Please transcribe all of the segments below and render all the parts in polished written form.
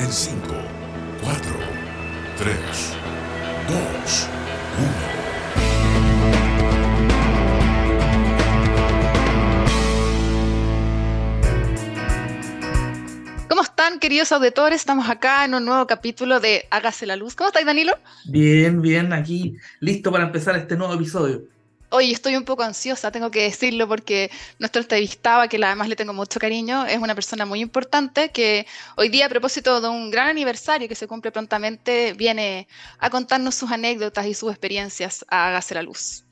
en 5, 4, 3, 2, 1. ¿Cómo están, queridos auditores? Estamos acá en un nuevo capítulo de Hágase la Luz. ¿Cómo estáis, Danilo? Bien, bien, aquí listo para empezar este nuevo episodio. Hoy estoy un poco ansiosa, tengo que decirlo, porque nuestro entrevistado, a quien además le tengo mucho cariño, es una persona muy importante que hoy día, a propósito de un gran aniversario que se cumple prontamente, viene a contarnos sus anécdotas y sus experiencias a Hágase la Luz.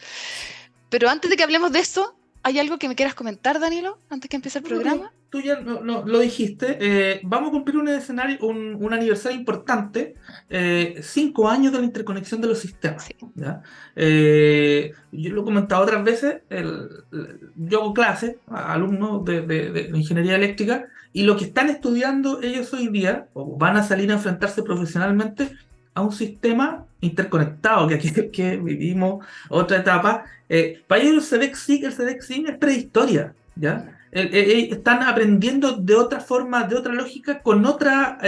Pero antes de que hablemos de eso, ¿hay algo que me quieras comentar, Danilo, antes que empiece el No, pero programa? tú ya lo dijiste, vamos a cumplir un escenario, un aniversario importante, 5 años de la interconexión de los sistemas. Sí. ¿Ya? Yo lo he comentado otras veces, yo hago clases a alumnos de ingeniería eléctrica y lo que están estudiando ellos hoy día, o van a salir a enfrentarse profesionalmente a un sistema interconectado, que aquí que vivimos otra etapa. Para ellos el CDEC-SYNC es prehistoria, ¿ya? Están aprendiendo de otra forma, de otra lógica, con otra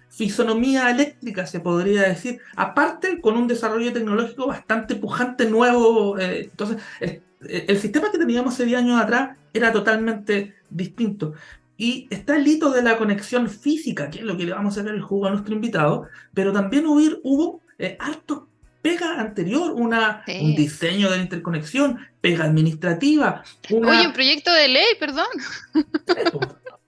fisonomía eléctrica, se podría decir. Aparte, con un desarrollo tecnológico bastante pujante, nuevo. El sistema que teníamos hace 10 años atrás era totalmente distinto. Y está el hito de la conexión física, que es lo que le vamos a sacar el jugo a nuestro invitado, pero también hubo harto pega anterior, un Sí. diseño de la interconexión, pega administrativa, Oye, un una, proyecto de ley, perdón.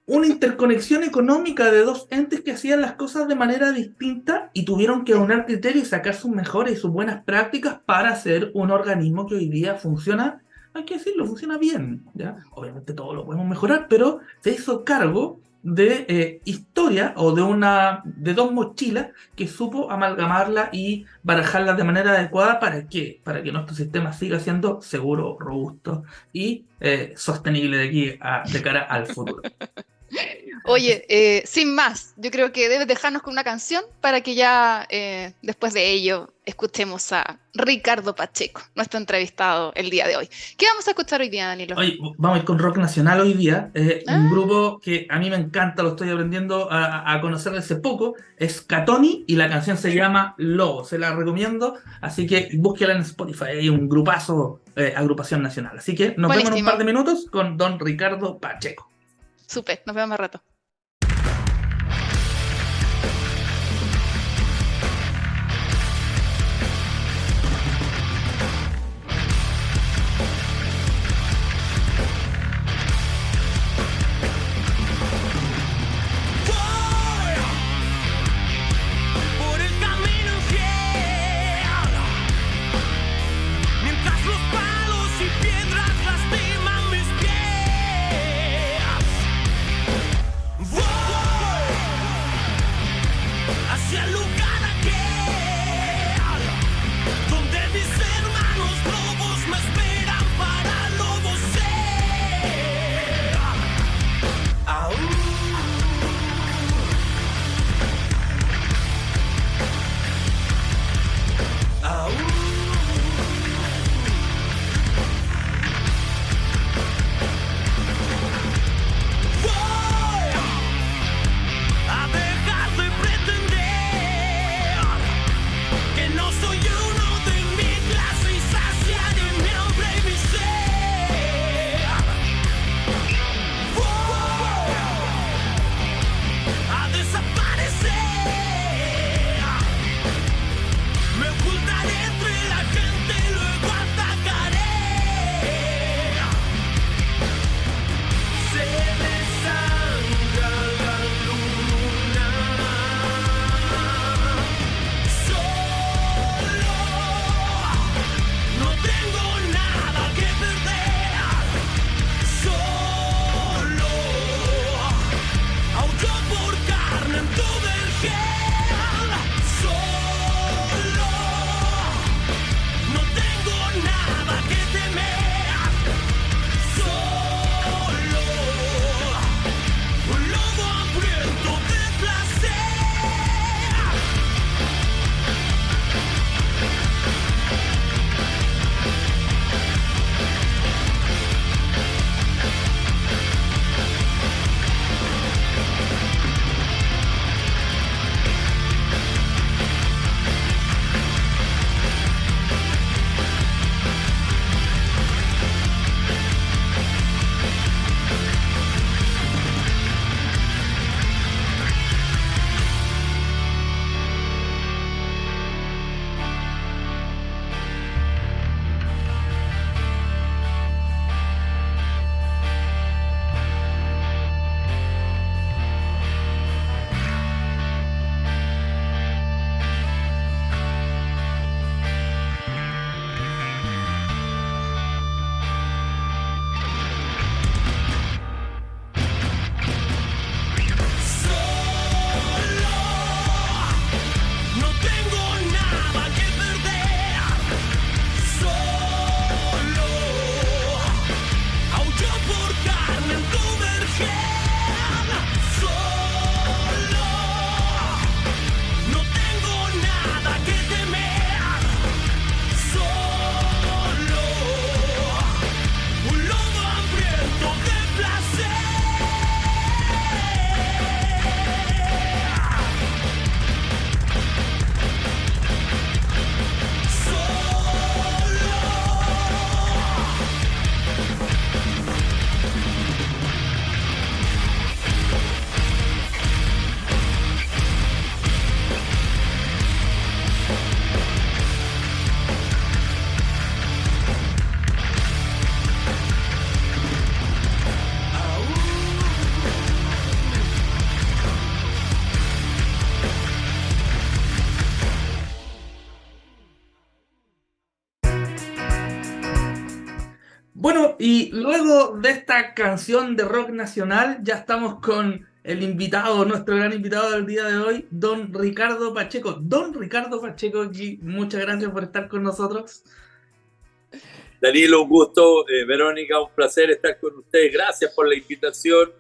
una interconexión económica de dos entes que hacían las cosas de manera distinta y tuvieron que Sí. aunar criterios y sacar sus mejores y sus buenas prácticas para hacer un organismo que hoy día funciona, hay que decirlo, funciona bien, ¿ya? Obviamente todo lo podemos mejorar, pero se hizo cargo de historia o de dos mochilas que supo amalgamarla y barajarlas de manera adecuada. ¿Para qué? Para que nuestro sistema siga siendo seguro, robusto y sostenible de cara al futuro. Oye, sin más, yo creo que debes dejarnos con una canción para que ya después de ello escuchemos a Ricardo Pacheco, nuestro entrevistado el día de hoy. ¿Qué vamos a escuchar hoy día, Danilo? Hoy vamos a ir con rock nacional hoy día. Un Ah, grupo que a mí me encanta, lo estoy aprendiendo a conocer hace poco. Es Catoni y la canción se llama Lobo. Se la recomiendo, así que búsquela en Spotify. Hay un grupazo, agrupación nacional. Así que nos vemos en un par buenísimo. de minutos con don Ricardo Pacheco. Súper, nos vemos más rato. Por el camino infiel, mientras los palos y piedras lastiman mis pies. Y luego de esta canción de rock nacional, ya estamos con el invitado, nuestro gran invitado del día de hoy, don Ricardo Pacheco. Don Ricardo Pacheco aquí, muchas gracias por estar con nosotros. Danilo, un gusto. Verónica, un placer estar con ustedes. Gracias por la invitación.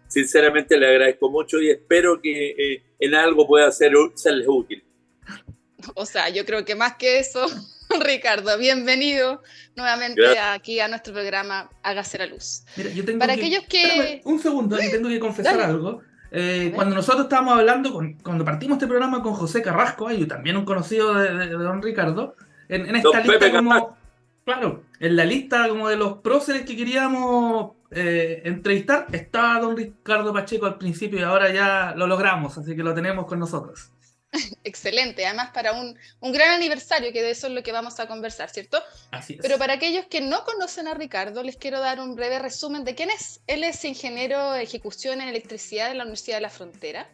Sinceramente le agradezco mucho y espero que en algo pueda serles útil. O sea, yo creo que más que eso, Ricardo, bienvenido nuevamente aquí a nuestro programa Hágase la Luz. Mira, yo tengo Para que... aquellos que... Espérame, un segundo, que tengo que confesar Dale. algo. Cuando nosotros estábamos hablando, cuando partimos este programa con José Carrasco, y también un conocido de don Ricardo, en esta Don lista Pepe como... Claro, en la lista como de los próceres que queríamos entrevistar, estaba don Ricardo Pacheco al principio y ahora ya lo logramos, así que lo tenemos con nosotros. Excelente, además para un gran aniversario, que de eso es lo que vamos a conversar, ¿cierto? Así es. Pero para aquellos que no conocen a Ricardo, les quiero dar un breve resumen de quién es. Él es ingeniero de ejecución en electricidad de la Universidad de la Frontera.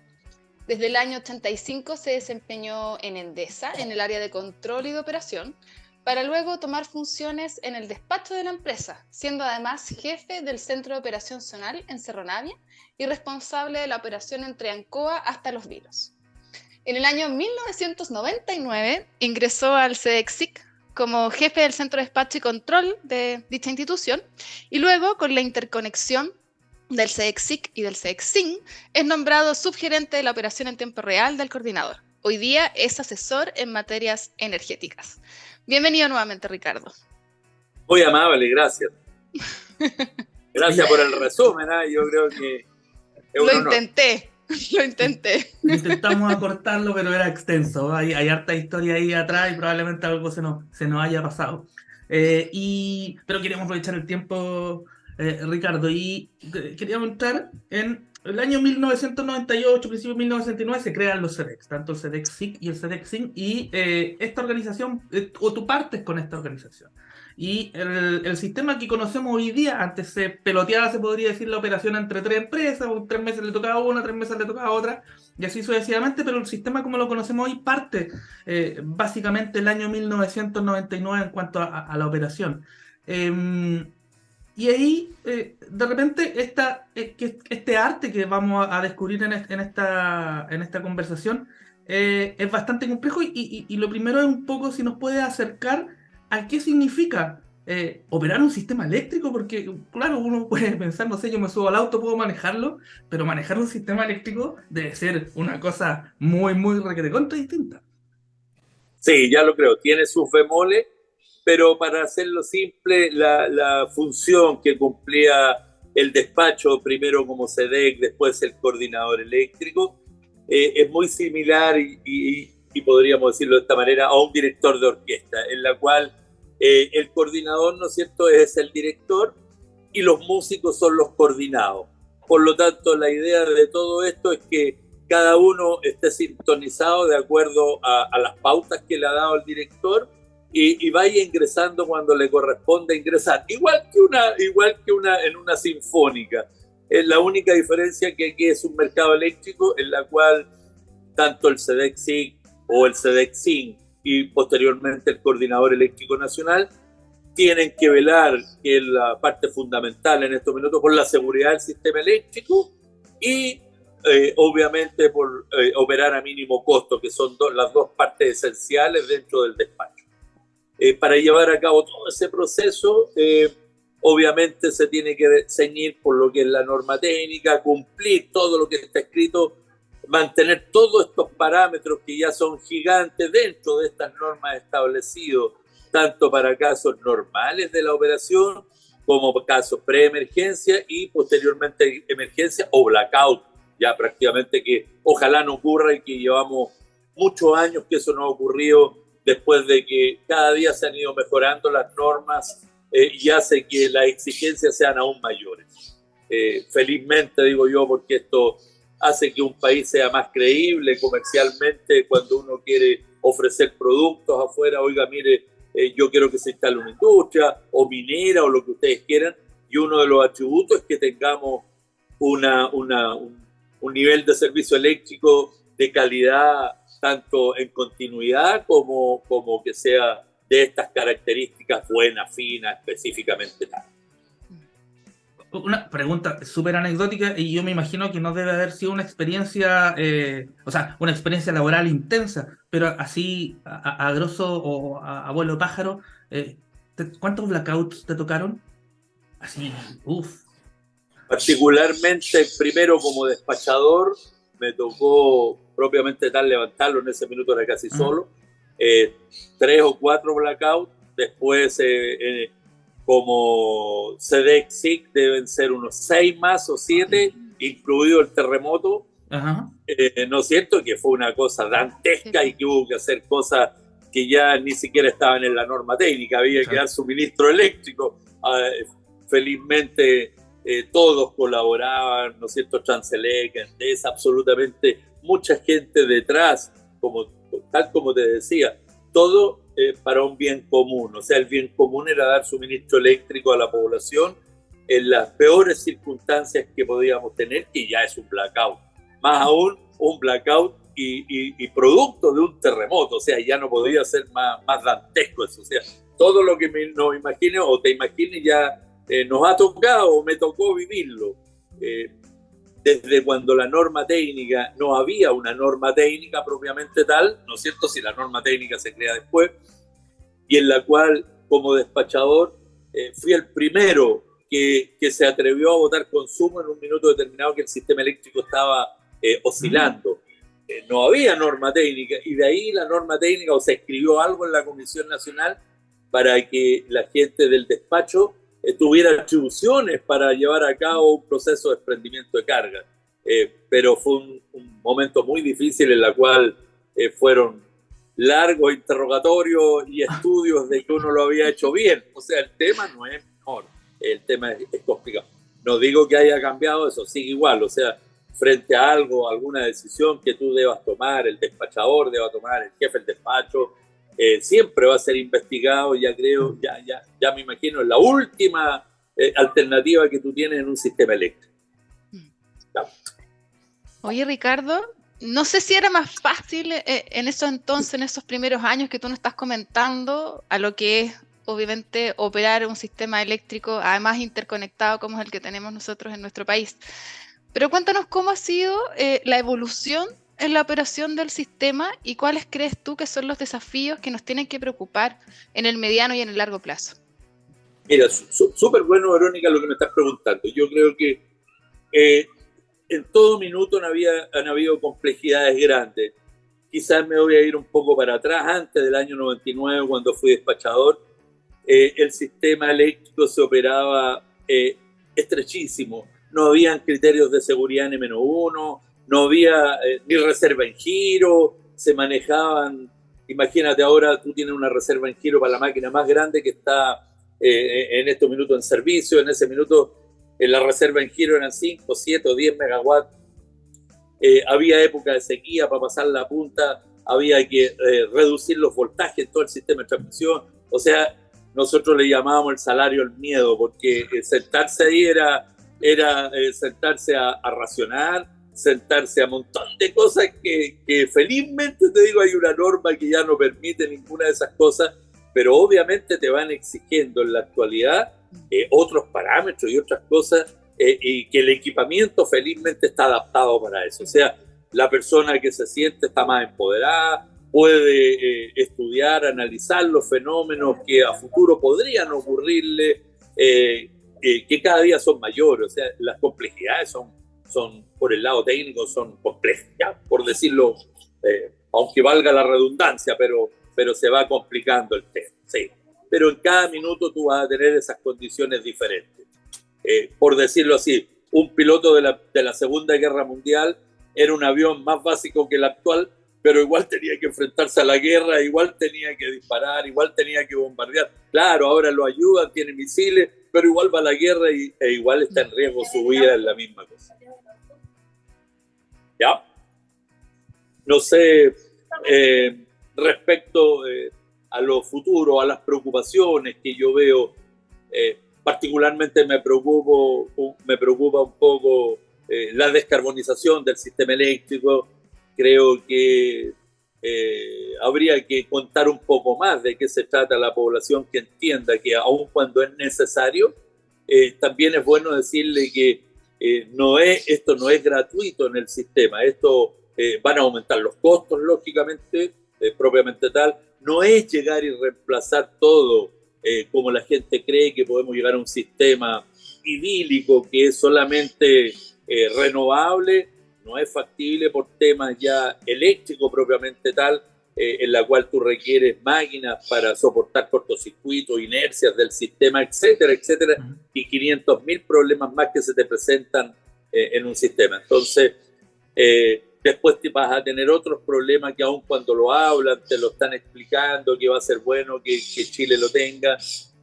Desde el año 85 se desempeñó en Endesa, en el área de control y de operación, para luego tomar funciones en el despacho de la empresa, siendo además jefe del Centro de Operación Zonal en Cerro Navia y responsable de la operación entre Ancoa hasta Los Vilos. En el año 1999 ingresó al SEDECSIC como jefe del Centro de Despacho y Control de dicha institución y luego, con la interconexión del SEDECSIC y del SEDECSIN, es nombrado subgerente de la operación en tiempo real del coordinador. Hoy día es asesor en materias energéticas. Bienvenido nuevamente, Ricardo. Muy amable, gracias. Gracias por el resumen, yo creo que es un Lo honor. intenté. Intentamos acortarlo, pero era extenso. Hay harta historia ahí atrás y probablemente algo se nos haya pasado. Pero queríamos aprovechar el tiempo, Ricardo, y queríamos entrar en el año 1998, principio de 1999, se crean los SEDEX, tanto el SEDEC-SIC y el SEDEC-SIN, y esta organización, o tú partes con esta organización. Y el sistema que conocemos hoy día, antes se peloteaba, se podría decir, la operación entre tres empresas, 3 meses le tocaba a una, 3 meses le tocaba a otra, y así sucesivamente, pero el sistema como lo conocemos hoy parte básicamente el año 1999 en cuanto a la operación. Y ahí, de repente, este arte que vamos a descubrir en esta conversación es bastante complejo y lo primero es un poco si nos puede acercar a qué significa operar un sistema eléctrico, porque, claro, uno puede pensar, no sé, yo me subo al auto, puedo manejarlo, pero manejar un sistema eléctrico debe ser una cosa muy, muy requete distinta. Sí, ya lo creo, tiene sus bemoles, pero para hacerlo simple, la función que cumplía el despacho, primero como SEDEC, después el coordinador eléctrico, es muy similar y podríamos decirlo de esta manera, a un director de orquesta, en la cual el coordinador, ¿no es cierto?, es el director y los músicos son los coordinados. Por lo tanto, la idea de todo esto es que cada uno esté sintonizado de acuerdo a las pautas que le ha dado el director y vaya ingresando cuando le corresponde ingresar. Igual que una en una sinfónica. La única diferencia que aquí es un mercado eléctrico en la cual tanto el SEDEC-SIC o el SEDEC-SIN y posteriormente el Coordinador Eléctrico Nacional tienen que velar, que es la parte fundamental en estos minutos, por la seguridad del sistema eléctrico y obviamente por operar a mínimo costo, que son las dos partes esenciales dentro del despacho. Para llevar a cabo todo ese proceso, obviamente se tiene que ceñir por lo que es la norma técnica, cumplir todo lo que está escrito, mantener todos estos parámetros que ya son gigantes dentro de estas normas establecidos, tanto para casos normales de la operación como casos pre-emergencia y posteriormente emergencia o blackout, ya prácticamente que ojalá no ocurra y que llevamos muchos años que eso no ha ocurrido después de que cada día se han ido mejorando las normas y hace que las exigencias sean aún mayores. Felizmente, digo yo, porque esto hace que un país sea más creíble comercialmente cuando uno quiere ofrecer productos afuera. Oiga, mire, yo quiero que se instale una industria o minera o lo que ustedes quieran, y uno de los atributos es que tengamos un nivel de servicio eléctrico de calidad, tanto en continuidad como que sea de estas características buena, fina, específicamente tal. Una pregunta súper anecdótica y yo me imagino que no debe haber sido una experiencia, o sea, una experiencia laboral intensa, pero así a grosso o a vuelo de pájaro, ¿cuántos blackouts te tocaron? Así, uff. Particularmente, primero como despachador, me tocó propiamente tal levantarlo, en ese minuto era casi solo, 3 o 4 blackouts, después como CDEC-SIC deben ser unos 6 más o 7, incluido el terremoto. Ajá. ¿No es cierto? Que fue una cosa dantesca y que hubo que hacer cosas que ya ni siquiera estaban en la norma técnica, había que dar suministro eléctrico. Felizmente todos colaboraban, ¿no es cierto? Chancelec, Endesa, absolutamente mucha gente detrás, tal como te decía, todo para un bien común. O sea, el bien común era dar suministro eléctrico a la población en las peores circunstancias que podíamos tener, que ya es un blackout. Más aún, un blackout y producto de un terremoto. O sea, ya no podía ser más dantesco eso. O sea, todo lo que nos imagine o te imagines ya nos ha tocado o me tocó vivirlo. Desde cuando la norma técnica, no había una norma técnica propiamente tal, ¿no es cierto? Si la norma técnica se crea después, y en la cual, como despachador, fui el primero que se atrevió a votar consumo en un minuto determinado que el sistema eléctrico estaba oscilando. No había norma técnica, y de ahí la norma técnica, o se escribió algo en la Comisión Nacional para que la gente del despacho tuviera atribuciones para llevar a cabo un proceso de desprendimiento de carga. Pero fue un momento muy difícil en la cual fueron largos interrogatorios y estudios de que uno lo había hecho bien. O sea, el tema no es mejor, el tema es complicado. No digo que haya cambiado eso, sigue igual. O sea, frente a algo, alguna decisión que tú debas tomar, el despachador deba tomar, el jefe del despacho, siempre va a ser investigado. Ya creo, ya me imagino, es la última alternativa que tú tienes en un sistema eléctrico. Ya. Oye, Ricardo, no sé si era más fácil en eso entonces, en esos primeros años que tú nos estás comentando, a lo que es obviamente operar un sistema eléctrico, además interconectado como es el que tenemos nosotros en nuestro país. Pero cuéntanos cómo ha sido la evolución en la operación del sistema y cuáles crees tú que son los desafíos que nos tienen que preocupar en el mediano y en el largo plazo. Mira, súper bueno, Verónica, lo que me estás preguntando. Yo creo que en todo minuto han habido complejidades grandes. Quizás me voy a ir un poco para atrás, antes del año 99, cuando fui despachador. El sistema eléctrico se operaba estrechísimo. No habían criterios de seguridad N-1, no había ni reserva en giro, se manejaban. Imagínate, ahora tú tienes una reserva en giro para la máquina más grande que está en estos minutos en servicio. En ese minuto en la reserva en giro eran 5, 7 o 10 megawatts. Había época de sequía, para pasar la punta había que reducir los voltajes en todo el sistema de transmisión. O sea, nosotros le llamábamos el salario al miedo, porque sentarse ahí era sentarse a racionar, sentarse a un montón de cosas que felizmente, te digo, hay una norma que ya no permite ninguna de esas cosas, pero obviamente te van exigiendo en la actualidad otros parámetros y otras cosas, y que el equipamiento felizmente está adaptado para eso. O sea, la persona que se siente está más empoderada, puede estudiar, analizar los fenómenos que a futuro podrían ocurrirle, que cada día son mayores. O sea, las complejidades son por el lado técnico, son complejas, ¿ya? Por decirlo, aunque valga la redundancia, pero se va complicando el tema, sí. Pero en cada minuto tú vas a tener esas condiciones diferentes. Por decirlo así, un piloto de la Segunda Guerra Mundial era un avión más básico que el actual, pero igual tenía que enfrentarse a la guerra, igual tenía que disparar, igual tenía que bombardear. Claro, ahora lo ayudan, tiene misiles, pero igual va a la guerra e igual está en riesgo su vida, en la misma cosa. ¿Ya? No sé, respecto a lo futuro, a las preocupaciones que yo veo, particularmente me preocupa un poco la descarbonización del sistema eléctrico. Creo que habría que contar un poco más de qué se trata a la población, que entienda que aun cuando es necesario, también es bueno decirle que esto no es gratuito en el sistema. Esto van a aumentar los costos, lógicamente, propiamente tal. No es llegar y reemplazar todo como la gente cree que podemos llegar a un sistema idílico que es solamente renovable. No es factible por temas ya eléctricos propiamente tal, en la cual tú requieres máquinas para soportar cortocircuitos, inercias del sistema, etcétera, etcétera, y 500.000 problemas más que se te presentan en un sistema. Entonces, después te vas a tener otros problemas que aun cuando lo hablan, te lo están explicando, que va a ser bueno que Chile lo tenga,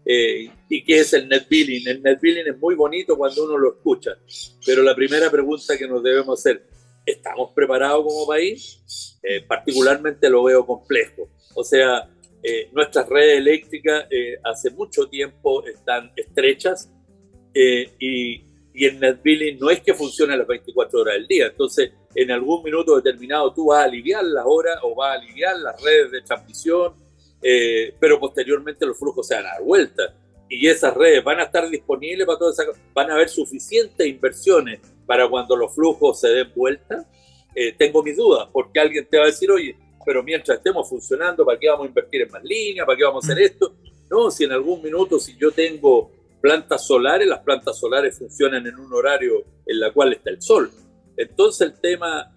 y que es el net billing. El net billing es muy bonito cuando uno lo escucha, pero la primera pregunta que nos debemos hacer, ¿estamos preparados como país? Particularmente lo veo complejo. O sea, nuestras redes eléctricas hace mucho tiempo están estrechas, y el net billing no es que funcione las 24 horas del día. Entonces, en algún minuto determinado tú vas a aliviar las horas o vas a aliviar las redes de transmisión, pero posteriormente los flujos se van a dar vuelta. Y esas redes van a estar disponibles para todas esas cosas. Van a haber suficientes inversiones para cuando los flujos se den vuelta. Tengo mis dudas, porque alguien te va a decir, oye, pero mientras estemos funcionando, ¿para qué vamos a invertir en más líneas? ¿Para qué vamos a hacer esto? No, si en algún minuto, si yo tengo plantas solares, las plantas solares funcionan en un horario en la cual está el sol. Entonces el tema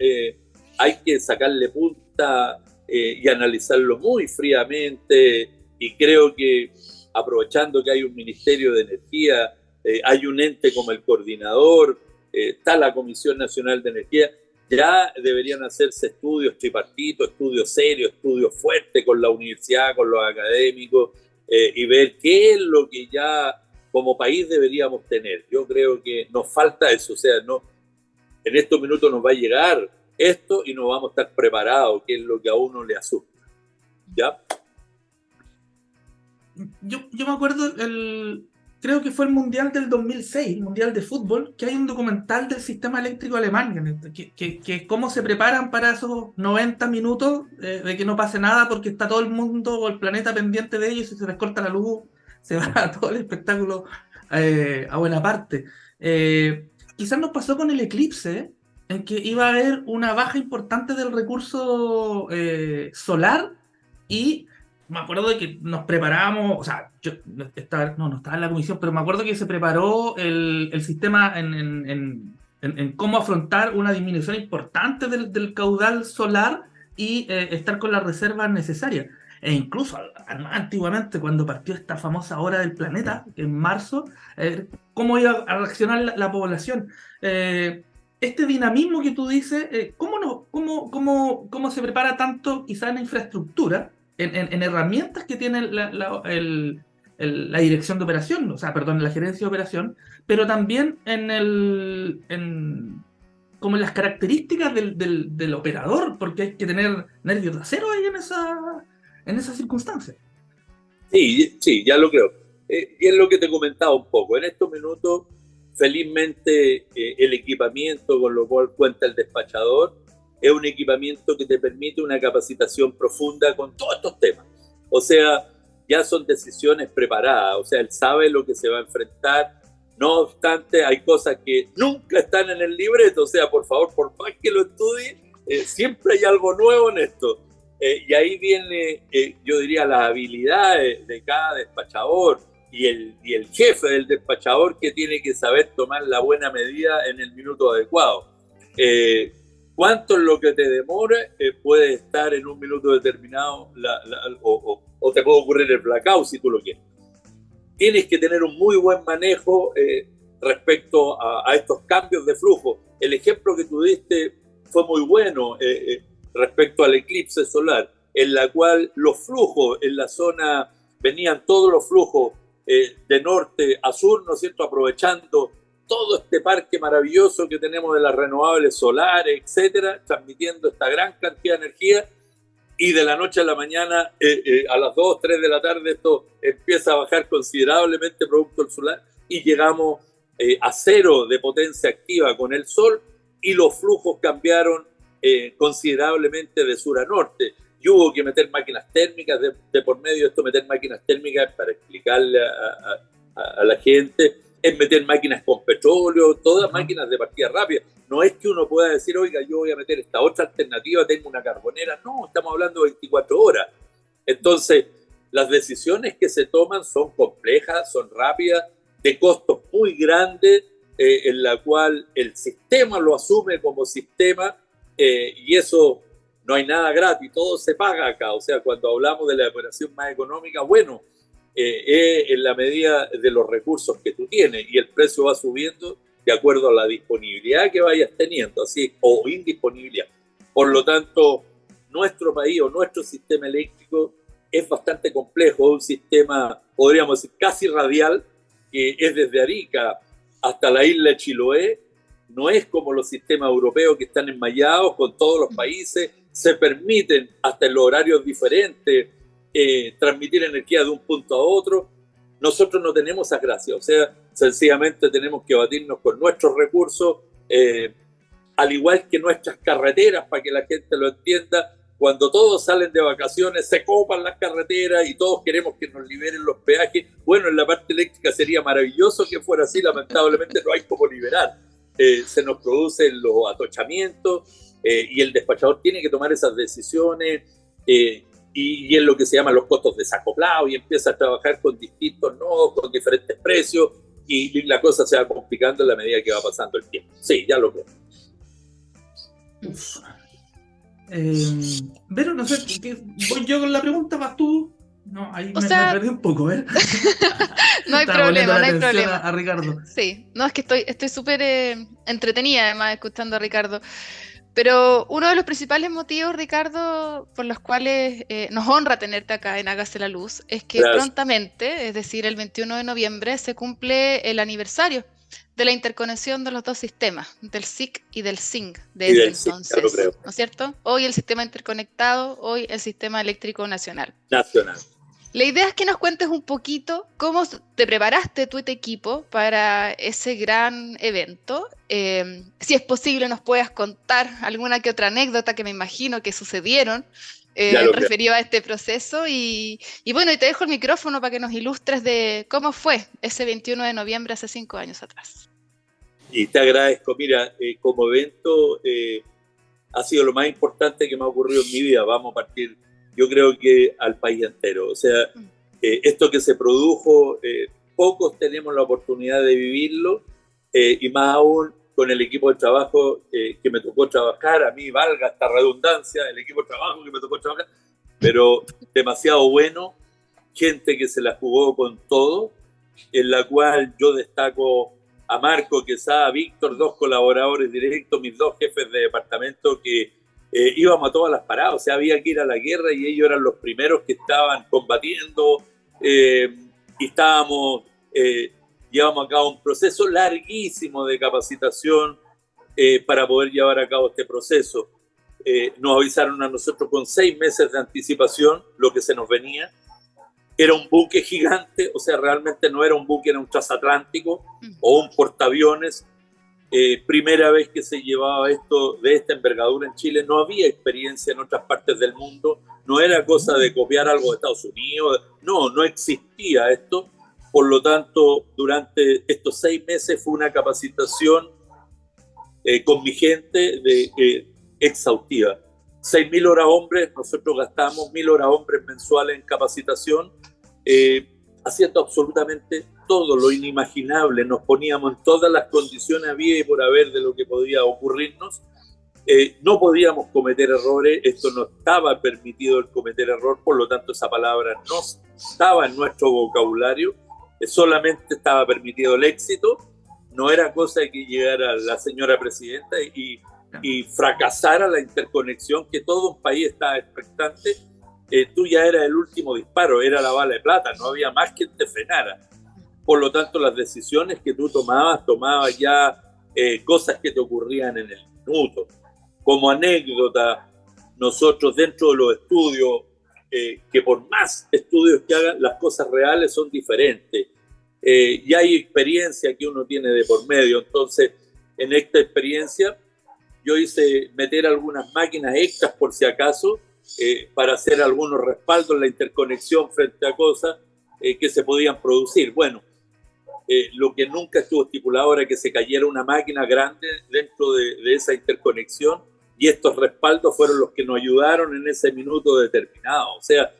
hay que sacarle punta y analizarlo muy fríamente, y creo que aprovechando que hay un Ministerio de Energía, hay un ente como el coordinador, está la Comisión Nacional de Energía, ya deberían hacerse estudios tripartitos, estudios serios, estudios fuertes con la universidad, con los académicos, y ver qué es lo que ya como país deberíamos tener. Yo creo que nos falta eso, o sea, no, en estos minutos nos va a llegar esto y no vamos a estar preparados, que es lo que a uno le asusta. ¿Ya? Yo me acuerdo, creo que fue el Mundial del 2006, el Mundial de Fútbol, que hay un documental del sistema eléctrico alemán, que cómo se preparan para esos 90 minutos de que no pase nada porque está todo el mundo o el planeta pendiente de ellos, y si se les corta la luz, se va todo el espectáculo a buena parte. Quizás nos pasó con el eclipse, en que iba a haber una baja importante del recurso solar, y me acuerdo de que nos preparábamos, o sea, yo no estaba en la comisión, pero me acuerdo que se preparó el sistema en cómo afrontar una disminución importante del caudal solar y estar con las reservas necesarias. E incluso antiguamente, cuando partió esta famosa hora del planeta, en marzo, cómo iba a reaccionar la población. Este dinamismo que tú dices, ¿cómo se prepara tanto quizá en infraestructura, en herramientas que tiene la dirección de operación, o sea, perdón, la gerencia de operación, pero también como en las características del operador, porque hay que tener nervios de acero ahí en esas circunstancias? Sí, ya lo creo. Y es lo que te comentaba un poco. En estos minutos, felizmente, el equipamiento con lo cual cuenta el despachador es un equipamiento que te permite una capacitación profunda con todos estos temas. O sea, ya son decisiones preparadas, o sea, él sabe lo que se va a enfrentar. No obstante, hay cosas que nunca están en el libreto, o sea, por favor, por más que lo estudie, siempre hay algo nuevo en esto. Y ahí viene, yo diría, las habilidades de cada despachador y el jefe del despachador, que tiene que saber tomar la buena medida en el minuto adecuado. ¿Cuánto es lo que te demora? Puede estar en un minuto determinado o te puede ocurrir el blackout si tú lo quieres. Tienes que tener un muy buen manejo respecto a estos cambios de flujo. El ejemplo que tú diste fue muy bueno respecto al eclipse solar, en la cual los flujos en la zona, venían todos los flujos de norte a sur, ¿no es cierto?, aprovechando todo este parque maravilloso que tenemos de las renovables solares, etcétera, transmitiendo esta gran cantidad de energía, y de la noche a la mañana, a las 2, 3 de la tarde, esto empieza a bajar considerablemente producto del solar, y llegamos a cero de potencia activa con el sol, y los flujos cambiaron considerablemente de sur a norte. Y hubo que meter máquinas térmicas de por medio de esto, meter máquinas térmicas para explicarle a la gente. es meter máquinas con petróleo, todas máquinas de partida rápida. No es que uno pueda decir, oiga, yo voy a meter esta otra alternativa, tengo una carbonera. No, estamos hablando de 24 horas. Entonces, las decisiones que se toman son complejas, son rápidas, de costos muy grandes, en la cual el sistema lo asume como sistema, y eso no hay nada gratis, todo se paga acá. O sea, cuando hablamos de la operación más económica, bueno, en la medida de los recursos que tú tienes, y el precio va subiendo de acuerdo a la disponibilidad que vayas teniendo, así, o indisponibilidad. Por lo tanto, nuestro país o nuestro sistema eléctrico es bastante complejo, un sistema, podríamos decir, casi radial, que es desde Arica hasta la isla de Chiloé. No es como los sistemas europeos que están enmallados con todos los países, se permiten hasta en los horarios diferentes transmitir energía de un punto a otro. Nosotros no tenemos esa gracia, o sea, sencillamente tenemos que batirnos con nuestros recursos, al igual que nuestras carreteras, para que la gente lo entienda. Cuando todos salen de vacaciones, se copan las carreteras y todos queremos que nos liberen los peajes. Bueno, en la parte eléctrica sería maravilloso que fuera así, lamentablemente no hay cómo liberar. Se nos producen los atochamientos, y el despachador tiene que tomar esas decisiones, y es lo que se llama los costos desacoplados, y empieza a trabajar con distintos nodos, con diferentes precios, y la cosa se va complicando en la medida que va pasando el tiempo. Sí, ya lo creo. Vero, no sé, voy yo con la pregunta, vas tú. No, ahí me perdí un poco, ¿eh? No hay Estaba poniendo problema, no la hay atención problema. a Ricardo. Sí, no, es que estoy súper entretenida además escuchando a Ricardo. Pero uno de los principales motivos, Ricardo, por los cuales nos honra tenerte acá en Hágase la Luz, es que Gracias. prontamente, es decir, el 21 de noviembre, se cumple el aniversario de la interconexión de los dos sistemas, del SIC y del SINC, Y desde del SIC, entonces, ya lo creo. ¿no es cierto? Hoy el sistema interconectado, hoy el sistema eléctrico nacional. Nacional. La idea es que nos cuentes un poquito cómo te preparaste tú y tu equipo para ese gran evento. Si es posible, nos puedas contar alguna que otra anécdota que me imagino que sucedieron referido a este proceso. Y bueno, y te dejo el micrófono para que nos ilustres de cómo fue ese 21 de noviembre hace 5 años atrás. Y te agradezco. Mira, como evento ha sido lo más importante que me ha ocurrido en mi vida. Vamos a partir, yo creo que al país entero. O sea, esto que se produjo, pocos tenemos la oportunidad de vivirlo, y más aún con el equipo de trabajo que me tocó trabajar. A mí, valga esta redundancia, el equipo de trabajo que me tocó trabajar, pero demasiado bueno, gente que se la jugó con todo, en la cual yo destaco a Marco Quesada, a Víctor, 2 colaboradores directos, mis 2 jefes de departamento que íbamos a todas las paradas. O sea, había que ir a la guerra y ellos eran los primeros que estaban combatiendo, y llevamos a cabo un proceso larguísimo de capacitación para poder llevar a cabo este proceso. Nos avisaron a nosotros con 6 meses de anticipación lo que se nos venía. Era un buque gigante, o sea, realmente no era un buque, era un transatlántico o un portaaviones. Primera vez que se llevaba esto de esta envergadura en Chile. No había experiencia en otras partes del mundo, no era cosa de copiar algo de Estados Unidos, no existía esto. Por lo tanto, durante estos 6 meses fue una capacitación con mi gente exhaustiva. 6.000 horas hombres, nosotros gastamos 1.000 horas hombres mensuales en capacitación, haciendo absolutamente todo lo inimaginable. Nos poníamos en todas las condiciones había y por haber de lo que podía ocurrirnos. No podíamos cometer errores, esto no estaba permitido el cometer error, por lo tanto esa palabra no estaba en nuestro vocabulario, solamente estaba permitido el éxito. No era cosa de que llegara la señora presidenta y fracasara la interconexión, que todo un país estaba expectante. Tú ya eras el último disparo, era la bala de plata, no había más quien te frenara. Por lo tanto, las decisiones que tú tomabas ya cosas que te ocurrían en el minuto. Como anécdota, nosotros dentro de los estudios, que por más estudios que hagan, las cosas reales son diferentes. Y hay experiencia que uno tiene de por medio. Entonces, en esta experiencia, yo hice meter algunas máquinas extras por si acaso, para hacer algunos respaldos en la interconexión frente a cosas que se podían producir. Bueno, lo que nunca estuvo estipulado era que se cayera una máquina grande dentro de esa interconexión, y estos respaldos fueron los que nos ayudaron en ese minuto determinado. O sea,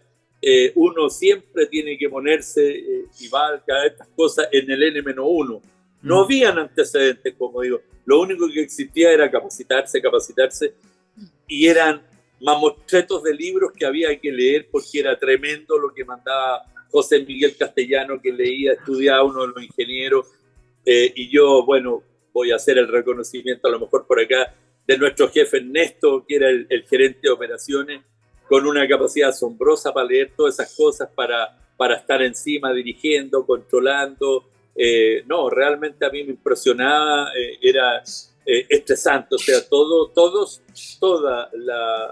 uno siempre tiene que ponerse, y valga estas cosas, en el N-1. No habían antecedentes, como digo. Lo único que existía era capacitarse, y eran mamotretos de libros que había que leer, porque era tremendo lo que mandaba José Miguel Castellano, que leía, estudiaba, uno de los ingenieros, y yo, bueno, voy a hacer el reconocimiento a lo mejor por acá de nuestro jefe Ernesto, que era el gerente de operaciones, con una capacidad asombrosa para leer todas esas cosas, para estar encima, dirigiendo, controlando. No, realmente a mí me impresionaba, era estresante, o sea,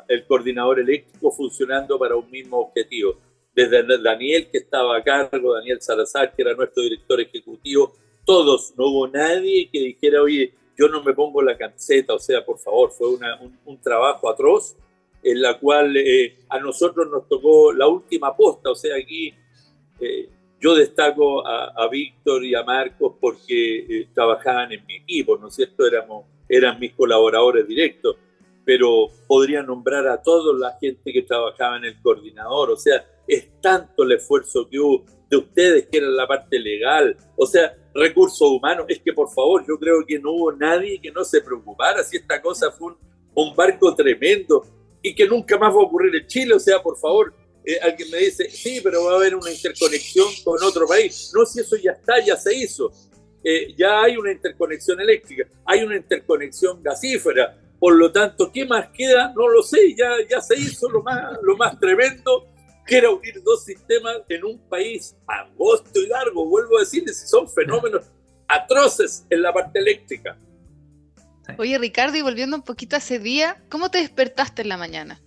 el coordinador eléctrico funcionando para un mismo objetivo. Desde Daniel, que estaba a cargo, Daniel Salazar, que era nuestro director ejecutivo, todos, no hubo nadie que dijera, oye, yo no me pongo la camiseta, o sea, por favor, fue un trabajo atroz, en la cual a nosotros nos tocó la última posta, o sea, aquí yo destaco a Víctor y a Marcos porque trabajaban en mi equipo, ¿no es cierto? Eran mis colaboradores directos, pero podría nombrar a toda la gente que trabajaba en el coordinador, o sea, es tanto el esfuerzo que hubo de ustedes, que era la parte legal, o sea, recursos humanos, es que por favor, yo creo que no hubo nadie que no se preocupara si esta cosa fue un barco tremendo y que nunca más va a ocurrir en Chile, o sea, por favor, alguien me dice, sí, pero va a haber una interconexión con otro país. No, si eso ya está, ya se hizo. Ya hay una interconexión eléctrica, hay una interconexión gasífera, por lo tanto, ¿qué más queda? No lo sé, ya se hizo lo más tremendo, que era unir dos sistemas en un país angosto y largo, vuelvo a decirles, son fenómenos atroces en la parte eléctrica. Oye, Ricardo, y volviendo un poquito a ese día, ¿cómo te despertaste en la mañana?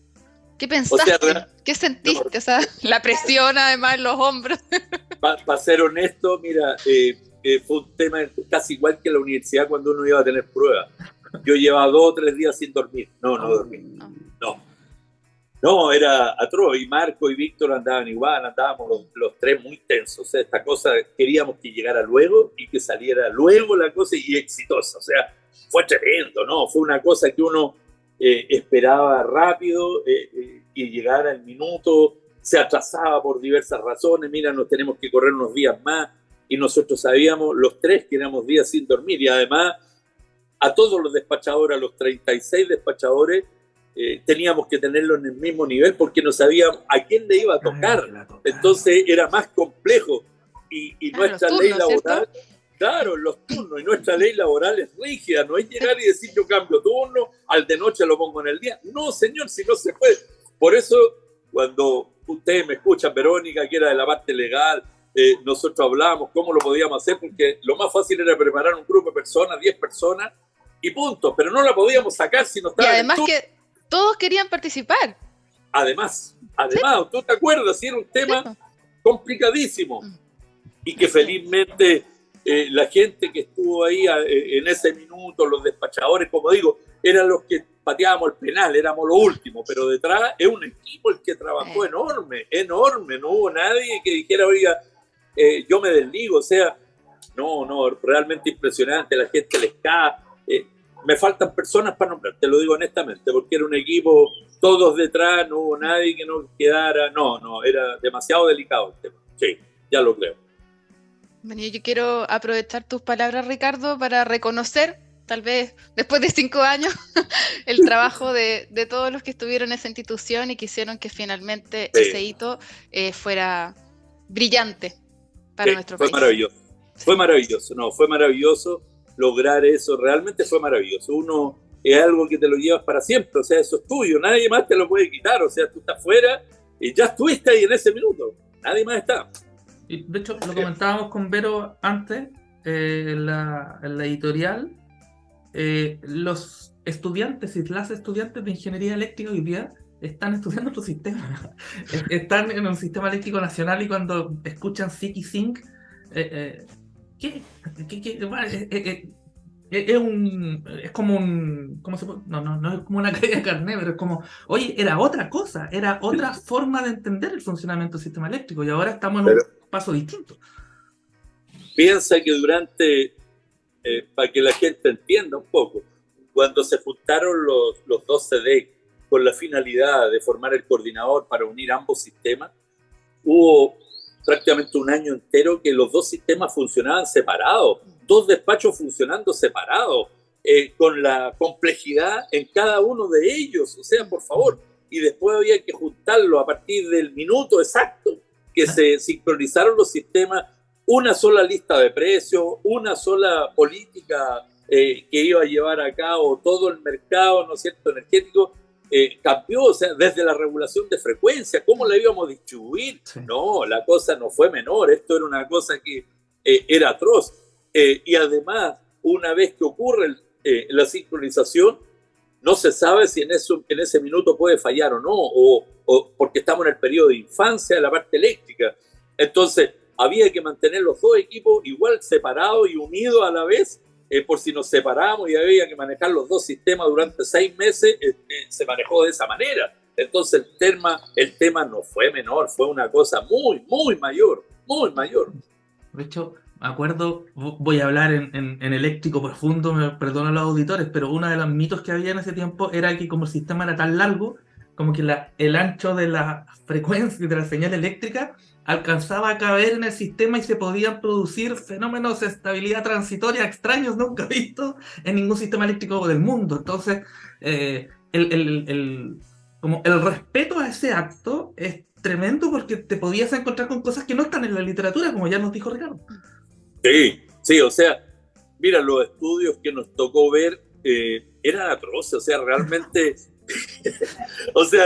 ¿Qué pensaste? O sea, ¿Qué sentiste? No, o sea, la presión además en los hombros. Para ser honesto, mira, fue un tema casi igual que la universidad cuando uno iba a tener pruebas. Yo llevaba 2 o 3 días sin dormir. No dormí. No, era atroz. Y Marco y Víctor andaban igual, andábamos los tres muy tensos. O sea, esta cosa queríamos que llegara luego y que saliera luego la cosa y exitosa. O sea, fue tremendo, ¿no? Fue una cosa que uno esperaba rápido, que llegara el minuto, se atrasaba por diversas razones. Mira, nos tenemos que correr unos días más y nosotros sabíamos, los tres, que éramos días sin dormir. Y además, a todos los despachadores, a los 36 despachadores, teníamos que tenerlo en el mismo nivel porque no sabíamos a quién le iba a tocar. Entonces era más complejo. Y nuestra turnos, ley laboral, ¿cierto? Claro, los turnos, y nuestra ley laboral es rígida. No es llegar y decir yo cambio turno, al de noche lo pongo en el día. No, señor, si no se puede. Por eso, cuando ustedes me escuchan, Verónica, que era de la parte legal, nosotros hablábamos cómo lo podíamos hacer, porque lo más fácil era preparar un grupo de personas, 10 personas, y punto. Pero no la podíamos sacar si no estaba. Y además que todos querían participar. Además, ¿sí? ¿Tú te acuerdas? Sí, era un tema complicadísimo. Y que felizmente la gente que estuvo ahí en ese minuto, los despachadores, como digo, eran los que pateábamos el penal, éramos los últimos, pero detrás es un equipo el que trabajó enorme, no hubo nadie que dijera, oiga, yo me desligo, o sea, no, realmente impresionante, la gente les cae. Me faltan personas para nombrar, te lo digo honestamente, porque era un equipo, todos detrás, no hubo nadie que no quedara, no, era demasiado delicado el tema. Sí, ya lo creo. Bueno, yo quiero aprovechar tus palabras, Ricardo, para reconocer, tal vez después de 5 años, el trabajo de todos los que estuvieron en esa institución y que hicieron que finalmente ese hito fuera brillante para nuestro país. Fue maravilloso lograr eso, realmente fue maravilloso. Uno es algo que te lo llevas para siempre, o sea, eso es tuyo, nadie más te lo puede quitar, o sea, tú estás fuera y ya estuviste ahí en ese minuto, nadie más está. Y de hecho, lo comentábamos con Vero antes, en la editorial, los estudiantes y las estudiantes de ingeniería eléctrica hoy día están estudiando otro sistema. Están en un sistema eléctrico nacional y cuando escuchan SIC y SINC, es como un, ¿cómo se puede? No es como una caída de carnet, pero es como, oye, era otra cosa, era otra forma de entender el funcionamiento del sistema eléctrico y ahora estamos en un paso distinto. Piensa que para que la gente entienda un poco, cuando se juntaron los dos CDEC con la finalidad de formar el coordinador para unir ambos sistemas, hubo prácticamente un año entero que los dos sistemas funcionaban separados, dos despachos funcionando separados, con la complejidad en cada uno de ellos, o sea, por favor, y después había que juntarlo a partir del minuto exacto que se sincronizaron los sistemas, una sola lista de precios, una sola política que iba a llevar a cabo todo el mercado, ¿no es cierto?, energético, cambió, o sea, desde la regulación de frecuencia, ¿cómo la íbamos a distribuir? Sí. No, la cosa no fue menor, esto era una cosa que era atroz. Y además, una vez que ocurre la sincronización, no se sabe si en ese minuto puede fallar o no, o porque estamos en el periodo de infancia de la parte eléctrica. Entonces, había que mantener los dos equipos igual separados y unidos a la vez, por si nos separamos y había que manejar los dos sistemas durante 6 meses, se manejó de esa manera. Entonces el tema no fue menor, fue una cosa muy, muy mayor, muy mayor. De hecho, me acuerdo, voy a hablar en eléctrico profundo, me perdonan los auditores, pero uno de los mitos que había en ese tiempo era que como el sistema era tan largo, como que el ancho de la frecuencia de la señal eléctrica alcanzaba a caber en el sistema y se podían producir fenómenos de estabilidad transitoria extraños nunca vistos en ningún sistema eléctrico del mundo. Entonces, como el respeto a ese acto es tremendo porque te podías encontrar con cosas que no están en la literatura, como ya nos dijo Ricardo. Sí, o sea, mira, los estudios que nos tocó ver eran atroces, o sea, realmente, o sea,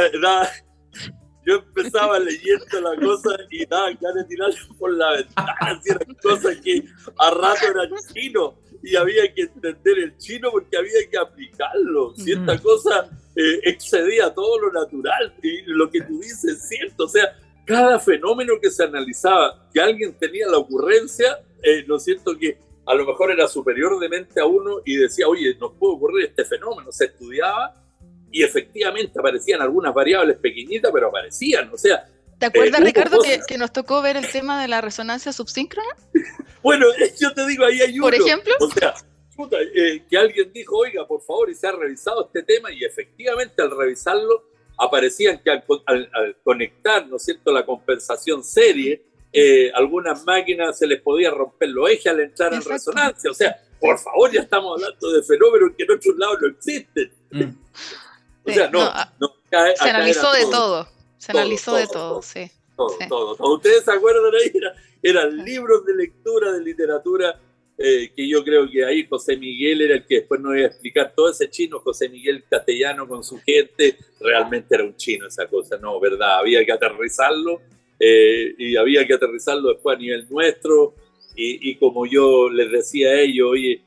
yo empezaba leyendo la cosa y daba ganas de tirarlo por la ventana, si eran cosas que a rato eran chino y había que entender el chino porque había que aplicarlo. Si esta cosa excedía todo lo natural, y lo que tú dices es cierto, o sea, cada fenómeno que se analizaba, que alguien tenía la ocurrencia, ¿no es cierto?, que a lo mejor era superior de mente a uno y decía, oye, nos puede ocurrir este fenómeno, se estudiaba. Y efectivamente aparecían algunas variables pequeñitas, pero aparecían, o sea... ¿Te acuerdas, Ricardo, que nos tocó ver el tema de la resonancia subsíncrona? Bueno, yo te digo, ahí hay uno. ¿Por ejemplo? O sea, que alguien dijo, oiga, por favor, y se ha revisado este tema, y efectivamente al revisarlo, aparecían que al conectar, ¿no es cierto?, la compensación serie, algunas máquinas se les podía romper los ejes al entrar en resonancia. O sea, por favor, ya estamos hablando de fenómenos que en otros lados no existen. O sea, se analizó de todo. Se analizó de todo, sí. Todo. ¿Ustedes se acuerdan ahí? Eran libros de lectura, de literatura, que yo creo que ahí José Miguel era el que después nos iba a explicar todo ese chino, José Miguel castellano con su gente, realmente era un chino esa cosa, no, ¿verdad? Había que aterrizarlo, y había que aterrizarlo después a nivel nuestro, y como yo les decía a ellos, oye,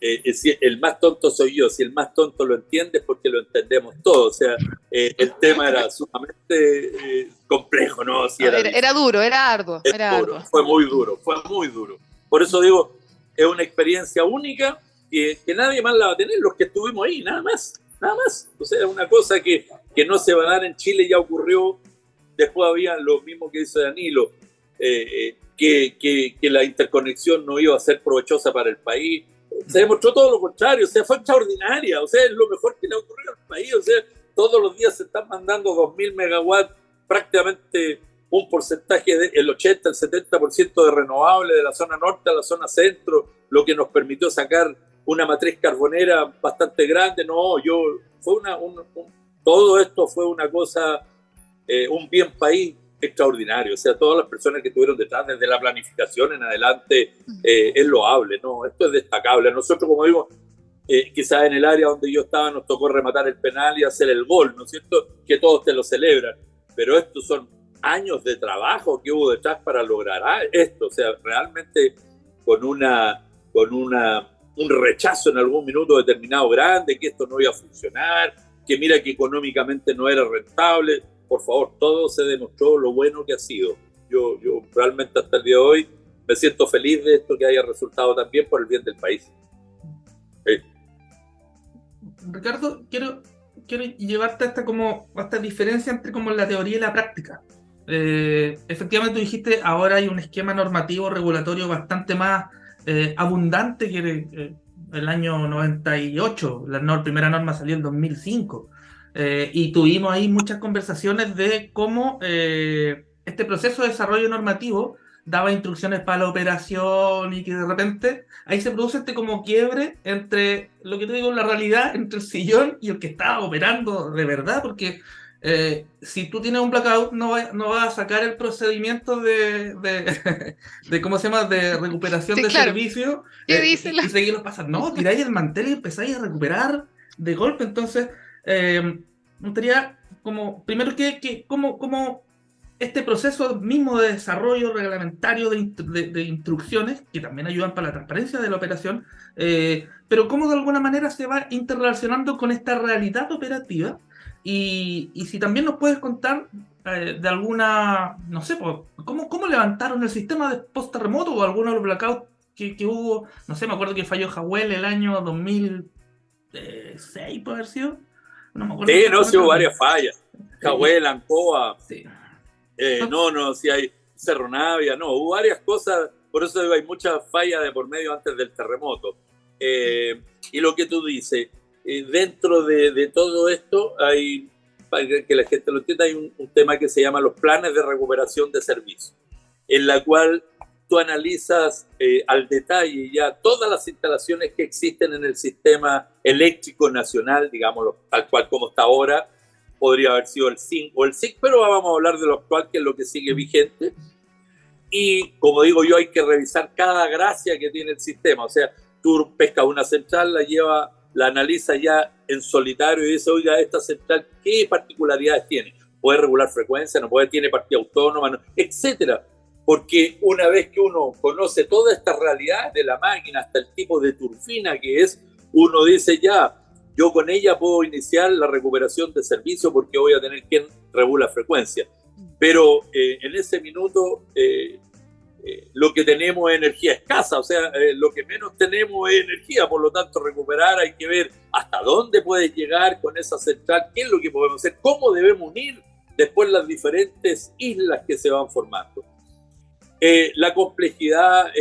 el más tonto soy yo, si el más tonto lo entiende es porque lo entendemos todos, o sea, el tema era sumamente complejo, ¿no? Si era duro, era arduo, arduo. Fue muy duro. Por eso digo, es una experiencia única que nadie más la va a tener, los que estuvimos ahí, nada más, o sea, es una cosa que no se va a dar en Chile, ya ocurrió, después había lo mismo que dice Danilo, que la interconexión no iba a ser provechosa para el país. Se demostró todo lo contrario, o sea, fue extraordinaria, o sea, es lo mejor que le ha ocurrido al país, o sea, todos los días se están mandando 2.000 megawatts, prácticamente un porcentaje del 80, el 70% de renovable de la zona norte a la zona centro, lo que nos permitió sacar una matriz carbonera bastante grande. Todo esto fue una cosa, un bien país extraordinario, o sea, todas las personas que estuvieron detrás desde la planificación en adelante, es loable, ¿no? Esto es destacable. A nosotros, como digo, quizás en el área donde yo estaba nos tocó rematar el penal y hacer el gol, ¿no es cierto?, que todos te lo celebran, pero estos son años de trabajo que hubo detrás para lograr esto, o sea, realmente con un rechazo en algún minuto determinado grande, que esto no iba a funcionar, que mira que económicamente no era rentable. Por favor, todo se demostró lo bueno que ha sido. Yo realmente hasta el día de hoy me siento feliz de esto que haya resultado también por el bien del país. Ricardo, quiero llevarte a esta diferencia entre como la teoría y la práctica. Efectivamente, tú dijiste, ahora hay un esquema normativo regulatorio bastante más abundante que el año 98. Primera norma salió en 2005. Y tuvimos ahí muchas conversaciones de cómo este proceso de desarrollo normativo daba instrucciones para la operación y que de repente ahí se produce este como quiebre entre lo que te digo, la realidad, entre el sillón y el que estaba operando de verdad, porque si tú tienes un blackout, no vas a sacar el procedimiento de ¿cómo se llama? De recuperación Sí, de claro. servicio ¿Qué dice la- y seguirlo pasando. No, tiráis el mantel y empezáis a recuperar de golpe. Entonces, me gustaría, como, primero, cómo este proceso mismo de desarrollo reglamentario de instrucciones, que también ayudan para la transparencia de la operación, pero cómo de alguna manera se va interrelacionando con esta realidad operativa. Y si también nos puedes contar de alguna, no sé, pues, ¿cómo levantaron el sistema de post-terremoto o alguno de los blackouts que hubo? No sé, me acuerdo que falló Jawel el año 2006, puede haber sido. No me acuerdo Sí, no, sí hubo exactamente. varias fallas. Cahuel, Ancoa, Sí. sí hay Cerro Navia, no, hubo varias cosas, por eso digo, hay muchas fallas de por medio antes del terremoto. Y lo que tú dices, dentro de todo esto, hay, para que la gente lo entienda, hay un tema que se llama los planes de recuperación de servicios, en la cual tú analizas al detalle ya todas las instalaciones que existen en el sistema eléctrico nacional, digámoslo tal cual como está ahora. Podría haber sido el SINC o el SIC, pero vamos a hablar de lo actual, que es lo que sigue vigente. Y como digo yo, hay que revisar cada gracia que tiene el sistema. O sea, tú pescas una central, la analiza ya en solitario y dice, oiga, esta central, ¿qué particularidades tiene? ¿Puede regular frecuencia? ¿No puede? ¿Tiene partida autónoma? No, etcétera. Porque una vez que uno conoce toda esta realidad de la máquina, hasta el tipo de turbina que es, uno dice ya, yo con ella puedo iniciar la recuperación de servicio porque voy a tener quien regula frecuencia. Pero en ese minuto lo que tenemos es energía escasa, o sea, lo que menos tenemos es energía, por lo tanto recuperar hay que ver hasta dónde puedes llegar con esa central, qué es lo que podemos hacer, cómo debemos unir después las diferentes islas que se van formando. La complejidad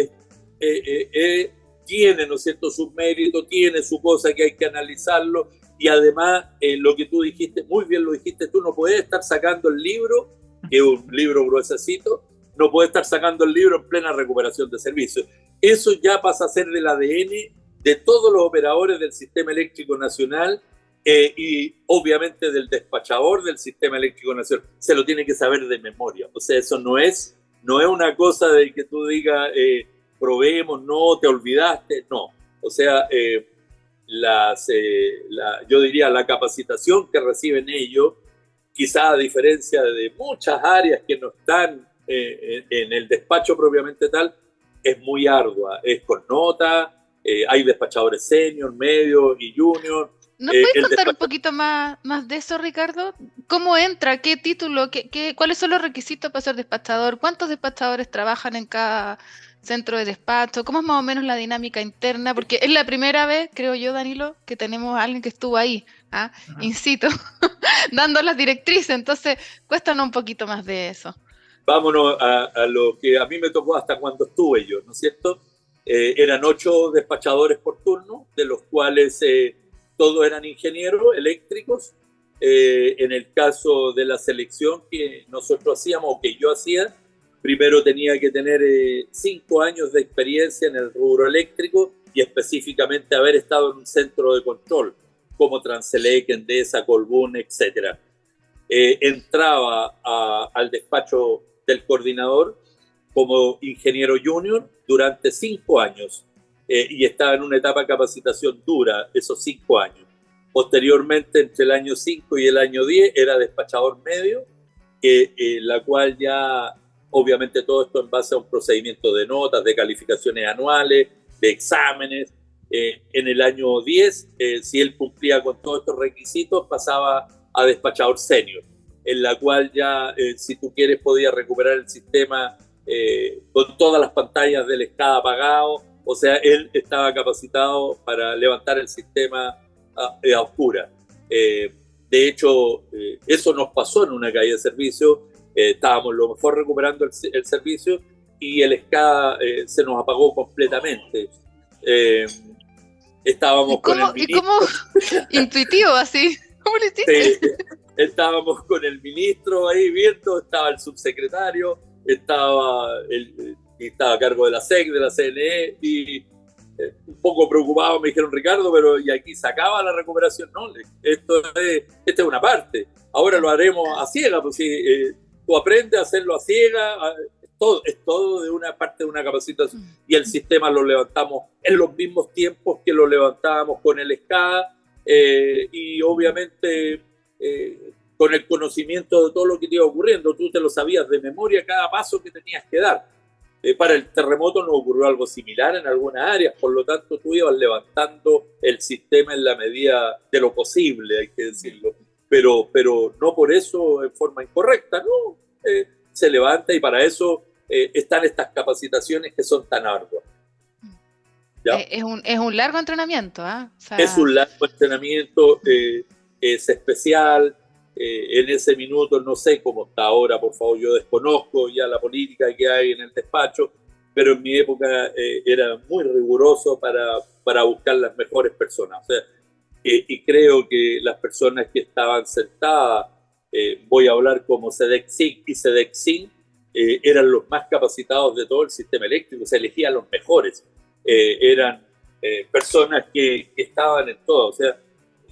tiene, ¿no es cierto?, sus méritos, tiene su cosa que hay que analizarlo, y además lo que tú dijiste, muy bien lo dijiste, tú no puedes estar sacando el libro, que es un libro gruesecito, no puedes estar sacando el libro en plena recuperación de servicios. Eso ya pasa a ser del ADN de todos los operadores del sistema eléctrico nacional y obviamente del despachador del sistema eléctrico nacional. Se lo tiene que saber de memoria. O sea, eso no es una cosa de que tú digas probemos, no, te olvidaste, no. O sea, yo diría la capacitación que reciben ellos, quizá a diferencia de muchas áreas que no están en el despacho propiamente tal, es muy ardua, es con nota, hay despachadores senior, medio y junior. ¿Nos puedes contar un poquito más de eso, Ricardo? ¿Cómo entra? ¿Qué título? ¿Cuáles son los requisitos para ser despachador? ¿Cuántos despachadores trabajan en cada centro de despacho? ¿Cómo es más o menos la dinámica interna? Porque es la primera vez, creo yo, Danilo, que tenemos a alguien que estuvo ahí, in situ, dando las directrices. Entonces, cuéntanos un poquito más de eso. Vámonos a lo que a mí me tocó hasta cuando estuve yo, ¿no es cierto? Eran 8 despachadores por turno, de los cuales todos eran ingenieros eléctricos. En el caso de la selección que nosotros hacíamos, o que yo hacía, primero tenía que tener 5 años de experiencia en el rubro eléctrico y específicamente haber estado en un centro de control, como Transelec, Endesa, Colbún, etc. Entraba al despacho del coordinador como ingeniero junior durante 5 años y estaba en una etapa de capacitación dura esos 5 años. Posteriormente, entre el año 5 y el año 10, era despachador medio, la cual ya, obviamente todo esto en base a un procedimiento de notas, de calificaciones anuales, de exámenes. En el año 10, si él cumplía con todos estos requisitos, pasaba a despachador senior, en la cual ya, si tú quieres, podías recuperar el sistema con todas las pantallas del SCADA apagado. O sea, él estaba capacitado para levantar el sistema a oscura. De hecho, eso nos pasó en una caída de servicio estábamos lo mejor recuperando el servicio y el SCA se nos apagó completamente. Estábamos con el ministro. ¿Y cómo? Intuitivo, así. ¿Cómo lo hiciste? Estábamos con el ministro ahí viendo, estaba el subsecretario, estaba a cargo de la SEC, de la CNE, y un poco preocupado me dijeron, Ricardo, pero ¿y aquí se acaba la recuperación? No, esta es una parte. Ahora lo haremos a ciega, pues si tú aprendes a hacerlo a ciega, es todo de una parte de una capacitación, y el sistema lo levantamos en los mismos tiempos que lo levantábamos con el SCA, y obviamente con el conocimiento de todo lo que te iba ocurriendo. Tú te lo sabías de memoria cada paso que tenías que dar. Para el terremoto nos ocurrió algo similar en algunas áreas, por lo tanto tú ibas levantando el sistema en la medida de lo posible, hay que decirlo, pero no por eso en forma incorrecta, no, se levanta, y para eso están estas capacitaciones que son tan arduas. ¿Ya? Es un largo entrenamiento, ¿eh? O sea, es un largo entrenamiento, es especial. En ese minuto no sé cómo está ahora, por favor, yo desconozco ya la política que hay en el despacho, pero en mi época era muy riguroso para buscar las mejores personas. O sea, y creo que las personas que estaban sentadas, voy a hablar como SEDEC-SIC y SEDEC-SIN, eran los más capacitados de todo el sistema eléctrico, se elegían los mejores, eran personas que estaban en todo. O sea,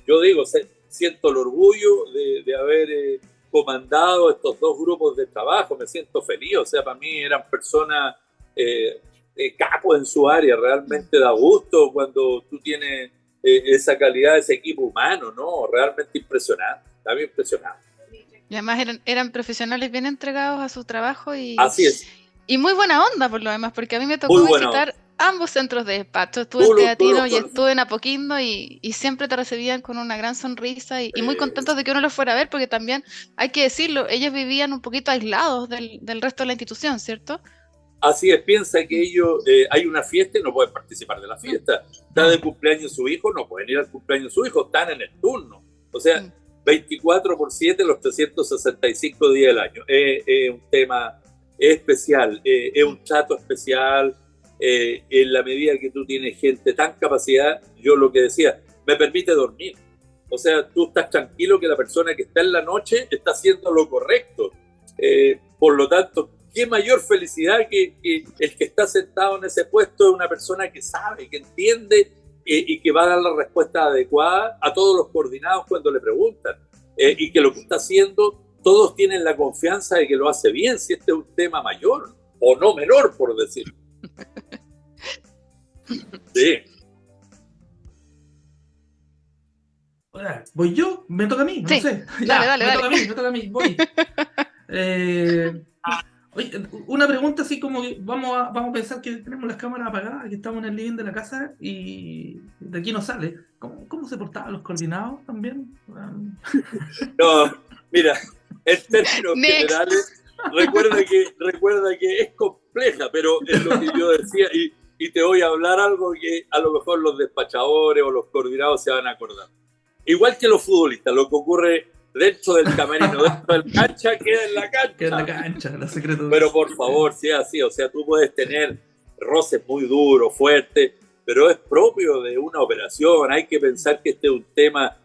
yo digo, siento el orgullo de haber comandado estos dos grupos de trabajo, me siento feliz. O sea, para mí eran personas capos en su área, realmente da gusto cuando tú tienes esa calidad, ese equipo humano, ¿no? Realmente impresionante, también impresionante. y además eran profesionales bien entregados a su trabajo Así es. y muy buena onda por lo demás, porque a mí me tocó visitar ambos centros de despacho. Estuve en Teatino y estuve en Apoquindo, y siempre te recibían con una gran sonrisa y muy contentos de que uno los fuera a ver, porque también, hay que decirlo, ellos vivían un poquito aislados del resto de la institución, ¿cierto? Así es, piensa que ellos, hay una fiesta y no pueden participar de la fiesta. Está de cumpleaños su hijo, no pueden ir al cumpleaños de su hijo, están en el turno. O sea, 24/7 los 365 días del año. Es un tema especial, es un trato especial. En la medida que tú tienes gente tan capacidad, yo lo que decía, me permite dormir. O sea, tú estás tranquilo que la persona que está en la noche está haciendo lo correcto. Por lo tanto, qué mayor felicidad que el que está sentado en ese puesto es una persona que sabe, que entiende y que va a dar la respuesta adecuada a todos los coordinados cuando le preguntan. Y que lo que está haciendo, todos tienen la confianza de que lo hace bien, si este es un tema mayor o no menor, por decirlo. Sí. Hola, ¿voy yo? ¿Me toca a mí? No Sí. sé. Dale. Me toca a mí, voy. Oye, una pregunta así como que vamos a pensar que tenemos las cámaras apagadas, que estamos en el living de la casa y de aquí no sale. ¿Cómo se portaban los coordinados también? No, mira, en términos generales, recuerda que es compleja, pero es lo que yo decía, y te voy a hablar algo que a lo mejor los despachadores o los coordinados se van a acordar. Igual que los futbolistas, lo que ocurre dentro del camerino, dentro del cancha, queda en la cancha. Queda en la cancha, los secretos. Pero por favor, sea así, o sea, tú puedes tener roces muy duros, fuertes, pero es propio de una operación. Hay que pensar que este es un tema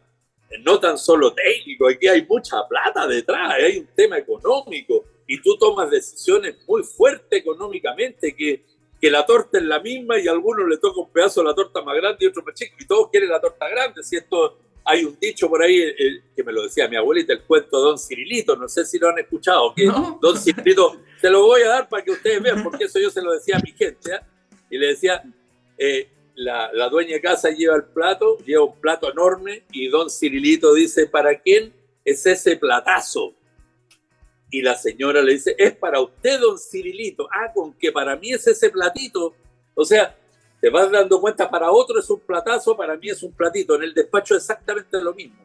no tan solo técnico, aquí hay mucha plata detrás, hay un tema económico, y tú tomas decisiones muy fuertes económicamente, que la torta es la misma y a algunos le toca un pedazo de la torta más grande y otro más chico, y todos quieren la torta grande. Si esto, hay un dicho por ahí que me lo decía mi abuelita, el cuento de Don Cirilito, no sé si lo han escuchado, que ¿No? Don Cirilito, se lo voy a dar para que ustedes vean, porque eso yo se lo decía a mi gente, ¿eh? Y le decía, la dueña de casa lleva un plato enorme, y Don Cirilito dice, ¿para quién es ese platazo? Y la señora le dice, es para usted, Don Cirilito. Con que para mí es ese platito. O sea, te vas dando cuenta, para otro es un platazo, para mí es un platito. En el despacho es exactamente lo mismo.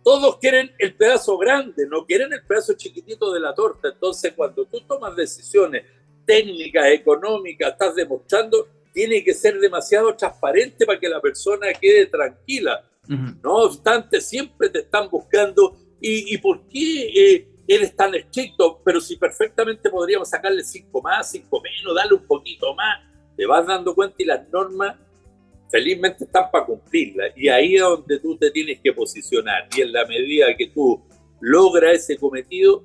Todos quieren el pedazo grande, no quieren el pedazo chiquitito de la torta. Entonces, cuando tú tomas decisiones técnicas, económicas, estás demostrando, tiene que ser demasiado transparente para que la persona quede tranquila. No obstante, siempre te están buscando. ¿Y por qué eres tan estricto, pero si perfectamente podríamos sacarle 5 más, 5 menos, darle un poquito más, te vas dando cuenta y las normas felizmente están para cumplirlas. Y ahí es donde tú te tienes que posicionar. Y en la medida que tú logras ese cometido,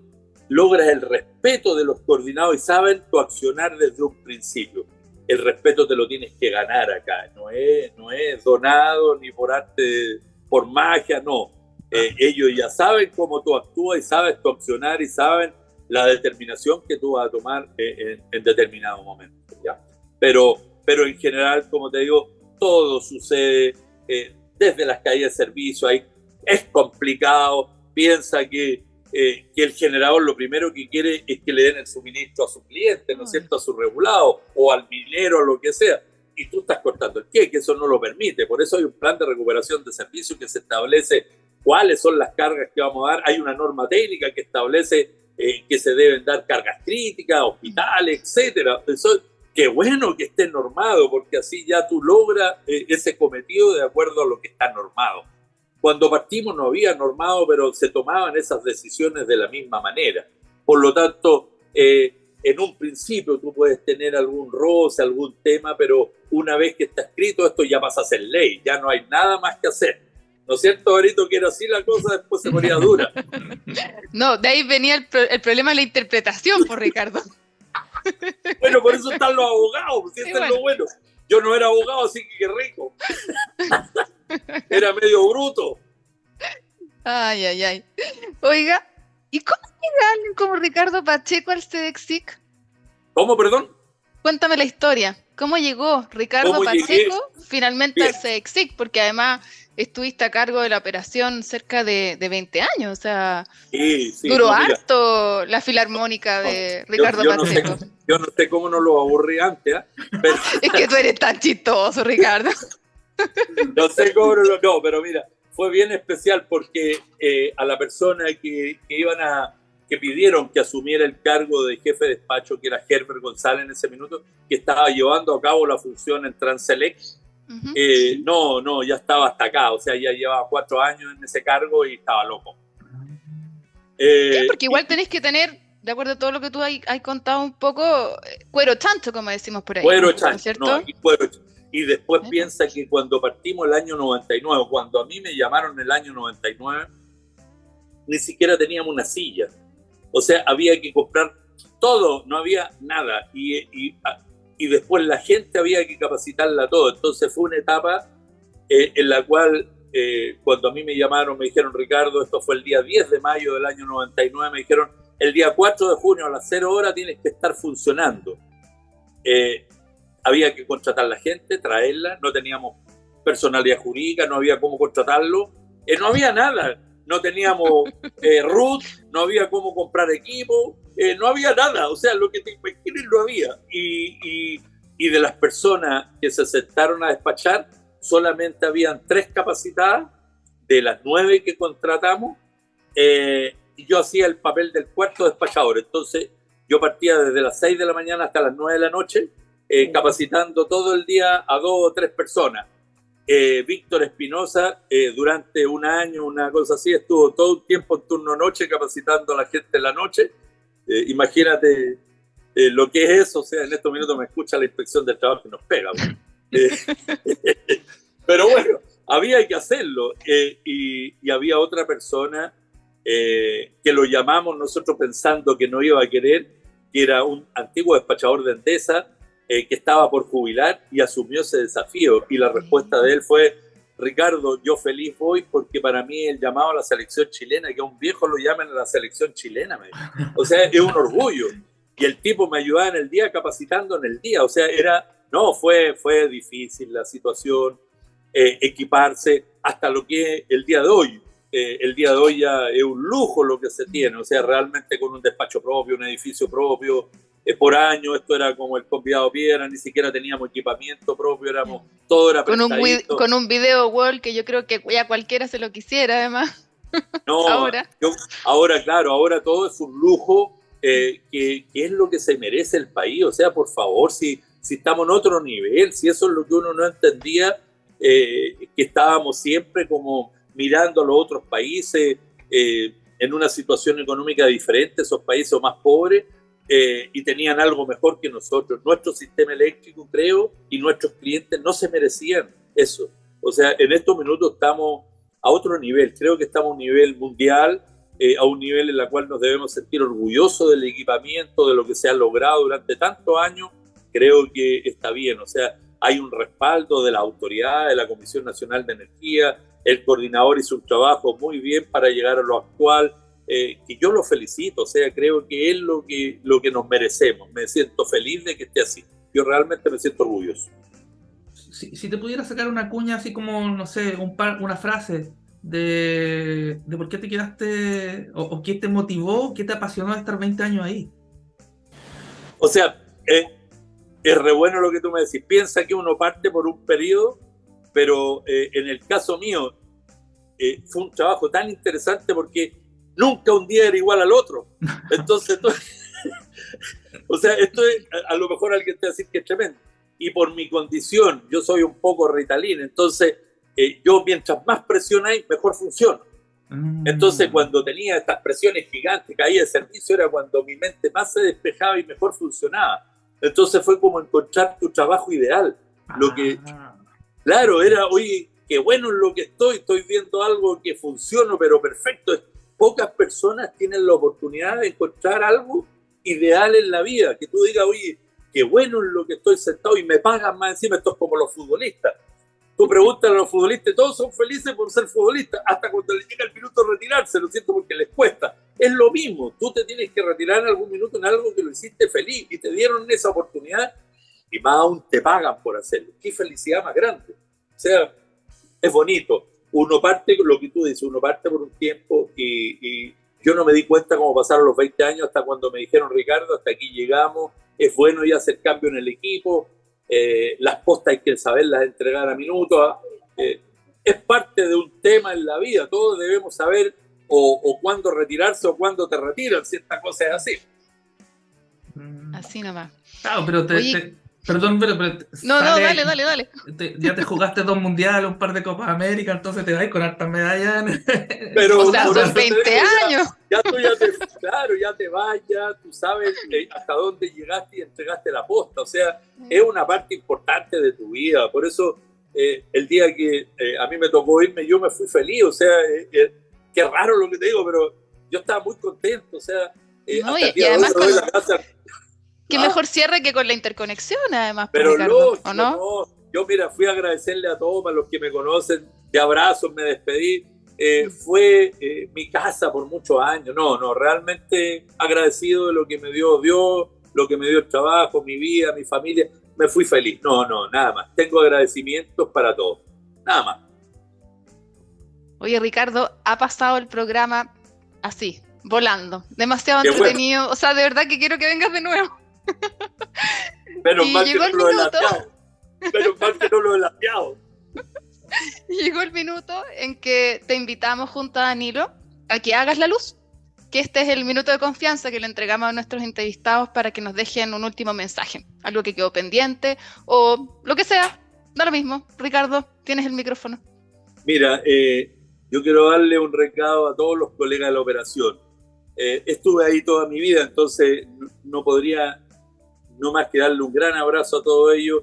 logras el respeto de los coordinados y saben tu accionar desde un principio. El respeto te lo tienes que ganar acá. No es donado ni por arte, por magia, no. Ellos ya saben cómo tú actúas y sabes tu accionar y saben la determinación que tú vas a tomar en determinado momento, ¿ya? Pero en general, como te digo, todo sucede desde las caídas de servicio. Ahí es complicado. Piensa que el generador lo primero que quiere es que le den el suministro a su cliente, ¿no es cierto?, a su regulado o al minero o lo que sea. Y tú estás cortando el qué, que eso no lo permite. Por eso hay un plan de recuperación de servicios que se establece cuáles son las cargas que vamos a dar. Hay una norma técnica que establece que se deben dar cargas críticas, hospitales, etcétera. Eso, qué bueno que esté normado, porque así ya tú logras ese cometido de acuerdo a lo que está normado. Cuando partimos no había normado, pero se tomaban esas decisiones de la misma manera. Por lo tanto, en un principio tú puedes tener algún roce, algún tema, pero una vez que está escrito, esto ya pasa a ser ley, ya no hay nada más que hacer. ¿No es cierto, Barito, que era así la cosa, después se ponía dura? No, de ahí venía el problema de la interpretación, por Ricardo. Bueno, por eso están los abogados, si eso es lo bueno. Yo no era abogado, así que qué rico. Era medio bruto. Ay, ay, ay. Oiga, ¿y cómo llega alguien como Ricardo Pacheco al SEDEXIC? ¿Cómo, perdón? Cuéntame la historia. ¿Cómo llegó Ricardo ¿Cómo Pacheco llegué? finalmente Bien. al SEDEXIC? Porque además estuviste a cargo de la operación cerca de 20 años, o sea, Sí, duró no, mira, harto la filarmónica de Ricardo yo no sé, Pacheco. yo no sé cómo no lo aburrí antes, ¿eh? Pero Es que tú eres tan chistoso, Ricardo. no sé cómo no, pero mira, fue bien especial porque a la persona que pidieron que asumiera el cargo de jefe de despacho, que era Herbert González en ese minuto, que estaba llevando a cabo la función en Transelec, no, ya estaba hasta acá, o sea, ya llevaba 4 años en ese cargo y estaba loco. Sí, porque igual tenés que tener, de acuerdo a todo lo que tú has contado un poco, cuero chancho, como decimos por ahí. Cuero ¿no es chancho, cierto? no, aquí cuero chancho. Y después Bueno. piensa que cuando partimos el año 99, cuando a mí me llamaron el año 99, ni siquiera teníamos una silla. O sea, había que comprar todo, no había nada. Y después la gente había que capacitarla todo. Entonces fue una etapa en la cual, cuando a mí me llamaron, me dijeron, Ricardo, esto fue el día 10 de mayo del año 99, me dijeron, el día 4 de junio a las 0 horas tienes que estar funcionando. Había que contratar a la gente, traerla, no teníamos personalidad jurídica, no había cómo contratarlo, no había nada, no teníamos RUT, no había cómo comprar equipo, no había nada, o sea, lo que te imagines no había. Y de las personas que se sentaron a despachar, solamente habían 3 capacitadas, de las 9 que contratamos, y yo hacía el papel del cuarto despachador. Entonces yo partía desde las 6 de la mañana hasta las 9 de la noche, capacitando todo el día a 2 o 3 personas. Víctor Espinosa, durante un año, una cosa así, estuvo todo un tiempo en turno noche capacitando a la gente en la noche. Imagínate lo que es eso, o sea, en estos minutos me escucha la inspección del trabajo y nos pega. Pero bueno, había que hacerlo. Y había otra persona que lo llamamos nosotros pensando que no iba a querer, que era un antiguo despachador de Endesa, que estaba por jubilar y asumió ese desafío. Y la respuesta de él fue, Ricardo, yo feliz voy porque para mí el llamado a la selección chilena, que a un viejo lo llamen a la selección chilena, me dijo. O sea, es un orgullo. Y el tipo me ayudaba en el día, capacitando en el día. O sea, fue difícil la situación, equiparse hasta lo que es el día de hoy. El día de hoy ya es un lujo lo que se tiene. O sea, realmente con un despacho propio, un edificio propio, por año, esto era como el convidado piedra, ni siquiera teníamos equipamiento propio, todo era prestadito. Con un video wall que yo creo que ya cualquiera se lo quisiera, además. No, ahora, claro, ahora todo es un lujo, que es lo que se merece el país. O sea, por favor, si estamos en otro nivel, si eso es lo que uno no entendía, que estábamos siempre como mirando a los otros países, en una situación económica diferente, esos países más pobres, y tenían algo mejor que nosotros. Nuestro sistema eléctrico, creo, y nuestros clientes no se merecían eso. O sea, en estos minutos estamos a otro nivel, creo que estamos a un nivel mundial, a un nivel en el cual nos debemos sentir orgullosos del equipamiento, de lo que se ha logrado durante tantos años. Creo que está bien, o sea, hay un respaldo de la autoridad, de la Comisión Nacional de Energía, el coordinador hizo un trabajo muy bien para llegar a lo actual, que yo lo felicito, o sea, creo que es lo que nos merecemos. Me siento feliz de que esté así, yo realmente me siento orgulloso. Si te pudiera sacar una cuña así como, no sé, una frase de por qué te quedaste, o qué te motivó, qué te apasionó de estar 20 años ahí. O sea, es re bueno lo que tú me decís. Piensa que uno parte por un periodo, pero en el caso mío fue un trabajo tan interesante porque nunca un día era igual al otro. Entonces, o sea, esto es, a lo mejor alguien te va a decir que es tremendo. Y por mi condición, yo soy un poco Ritalin, entonces yo mientras más presión hay, mejor funciona. Entonces, cuando tenía estas presiones gigantes, caía de servicio, era cuando mi mente más se despejaba y mejor funcionaba. Entonces fue como encontrar tu trabajo ideal. Lo que, claro, era, oye, qué bueno en lo que estoy viendo algo que funciona, pero perfecto. Pocas personas tienen la oportunidad de encontrar algo ideal en la vida, que tú digas, oye, qué bueno en lo que estoy sentado y me pagan más encima. Esto es como los futbolistas. Tú preguntas a los futbolistas, todos son felices por ser futbolistas, hasta cuando les llega el minuto de retirarse, lo siento, porque les cuesta. Es lo mismo, tú te tienes que retirar en algún minuto en algo que lo hiciste feliz y te dieron esa oportunidad y más aún te pagan por hacerlo. Qué felicidad más grande. O sea, es bonito. Uno parte, lo que tú dices, uno parte por un tiempo y yo no me di cuenta cómo pasaron los 20 años hasta cuando me dijeron, Ricardo, hasta aquí llegamos, es bueno ya hacer cambio en el equipo, las postas hay que saberlas entregar a minutos, es parte de un tema en la vida, todos debemos saber o cuándo retirarse o cuándo te retiran, si esta cosa es así. Así nomás. Claro, pero perdón, pero no, dale. Ya te jugaste 2 mundiales, un par de Copas América, entonces te vas con hartas medallas. Pero o sea, son 20 años. Ya te vas, ya tú sabes hasta dónde llegaste y entregaste la posta. O sea, es una parte importante de tu vida. Por eso, el día que a mí me tocó irme, yo me fui feliz. O sea, qué raro lo que te digo, pero yo estaba muy contento. O sea, no, hasta el y día además de hoy doy la gracia. Qué mejor cierre que con la interconexión, además. Pero Ricardo, lógico, ¿o no? no. Yo, mira, fui a agradecerle a todos, a los que me conocen, de abrazos, me despedí. Fue mi casa por muchos años. No, realmente agradecido de lo que me dio Dios, lo que me dio el trabajo, mi vida, mi familia. Me fui feliz. No, nada más. Tengo agradecimientos para todos. Nada más. Oye, Ricardo, ha pasado el programa así, volando. Demasiado Qué entretenido. Bueno. O sea, de verdad que quiero que vengas de nuevo. Menos mal que no lo he lateado. Llegó el minuto en que te invitamos junto a Danilo a que hagas la luz, que este es el minuto de confianza que le entregamos a nuestros entrevistados para que nos dejen un último mensaje, algo que quedó pendiente o lo que sea, da lo mismo. Ricardo, tienes el micrófono. Mira, yo quiero darle un recado a todos los colegas de la operación. Estuve ahí toda mi vida, entonces no podría no más que darle un gran abrazo a todos ellos.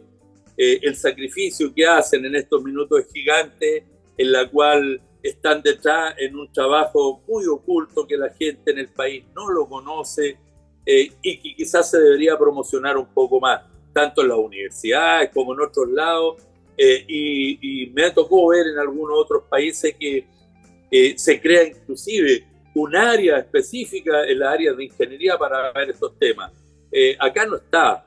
El sacrificio que hacen en estos minutos es gigante, en la cual están detrás en un trabajo muy oculto que la gente en el país no lo conoce y que quizás se debería promocionar un poco más, tanto en las universidades como en otros lados. Y me tocó ver en algunos otros países que se crea inclusive un área específica en la área de ingeniería para ver estos temas. Acá no está,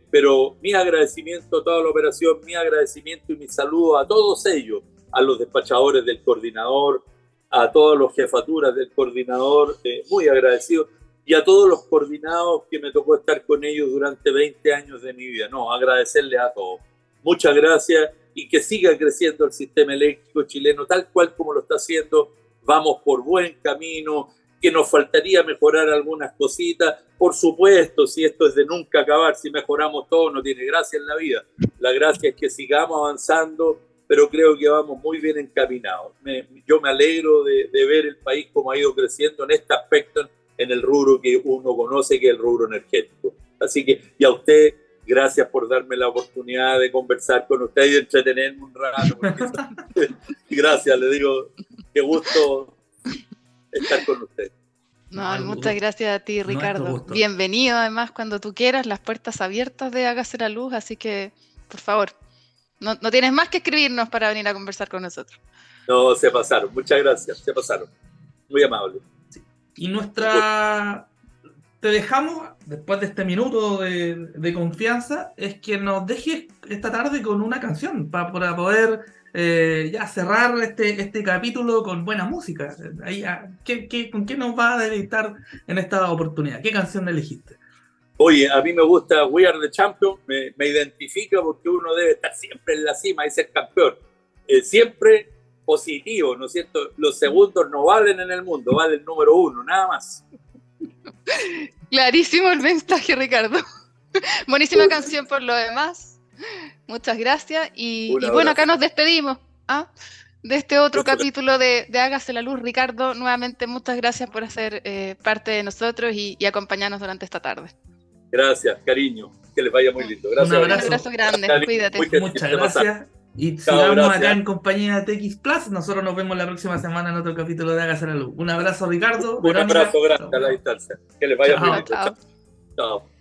pero mi agradecimiento a toda la operación, mi agradecimiento y mi saludo a todos ellos, a los despachadores del coordinador, a todas las jefaturas del coordinador, muy agradecido, y a todos los coordinados que me tocó estar con ellos durante 20 años de mi vida. No, agradecerles a todos. Muchas gracias y que siga creciendo el sistema eléctrico chileno tal cual como lo está haciendo. Vamos por buen camino, que nos faltaría mejorar algunas cositas. Por supuesto, si esto es de nunca acabar, si mejoramos todo, no tiene gracia en la vida. La gracia es que sigamos avanzando pero creo que vamos muy bien encaminados. Yo me alegro de ver el país como ha ido creciendo en este aspecto, en el rubro que uno conoce, que es el rubro energético. Así que, y a usted, gracias por darme la oportunidad de conversar con usted y de entretenerme un rato. Gracias, le digo, qué gusto estar con usted. No, No, muchas gracias a ti, nuestro Ricardo. gusto. Bienvenido, además, cuando tú quieras, las puertas abiertas de Hágase la Luz, así que, por favor, no tienes más que escribirnos para venir a conversar con nosotros. No, se pasaron, muchas gracias, se pasaron. Muy amable. Y te dejamos, después de este minuto de confianza, es que nos dejes esta tarde con una canción para poder ya cerrar este capítulo con buena música. Ahí, ¿con qué nos va a deleitar en esta oportunidad? ¿Qué canción elegiste? Oye, a mí me gusta We Are the Champions, me identifica porque uno debe estar siempre en la cima y ser campeón. Siempre positivo, ¿no es cierto? Los segundos no valen en el mundo, vale el número 1, nada más. Clarísimo el mensaje, Ricardo. Buenísima canción por lo demás. Muchas gracias. Y bueno, acá nos despedimos de este otro capítulo de Hágase la Luz. Ricardo, nuevamente muchas gracias por hacer parte de nosotros y acompañarnos durante esta tarde. Gracias, cariño. Que les vaya muy lindo. Gracias. Un abrazo grande. Cuídate. Muchas gracias. Y Chao, sigamos gracias. acá en compañía de TX Plus. Nosotros nos vemos la próxima semana en otro capítulo de Hágase la Luz. Un abrazo, Ricardo. Un abrazo grande a la distancia. Que les vaya muy lindo. Chao. Chao.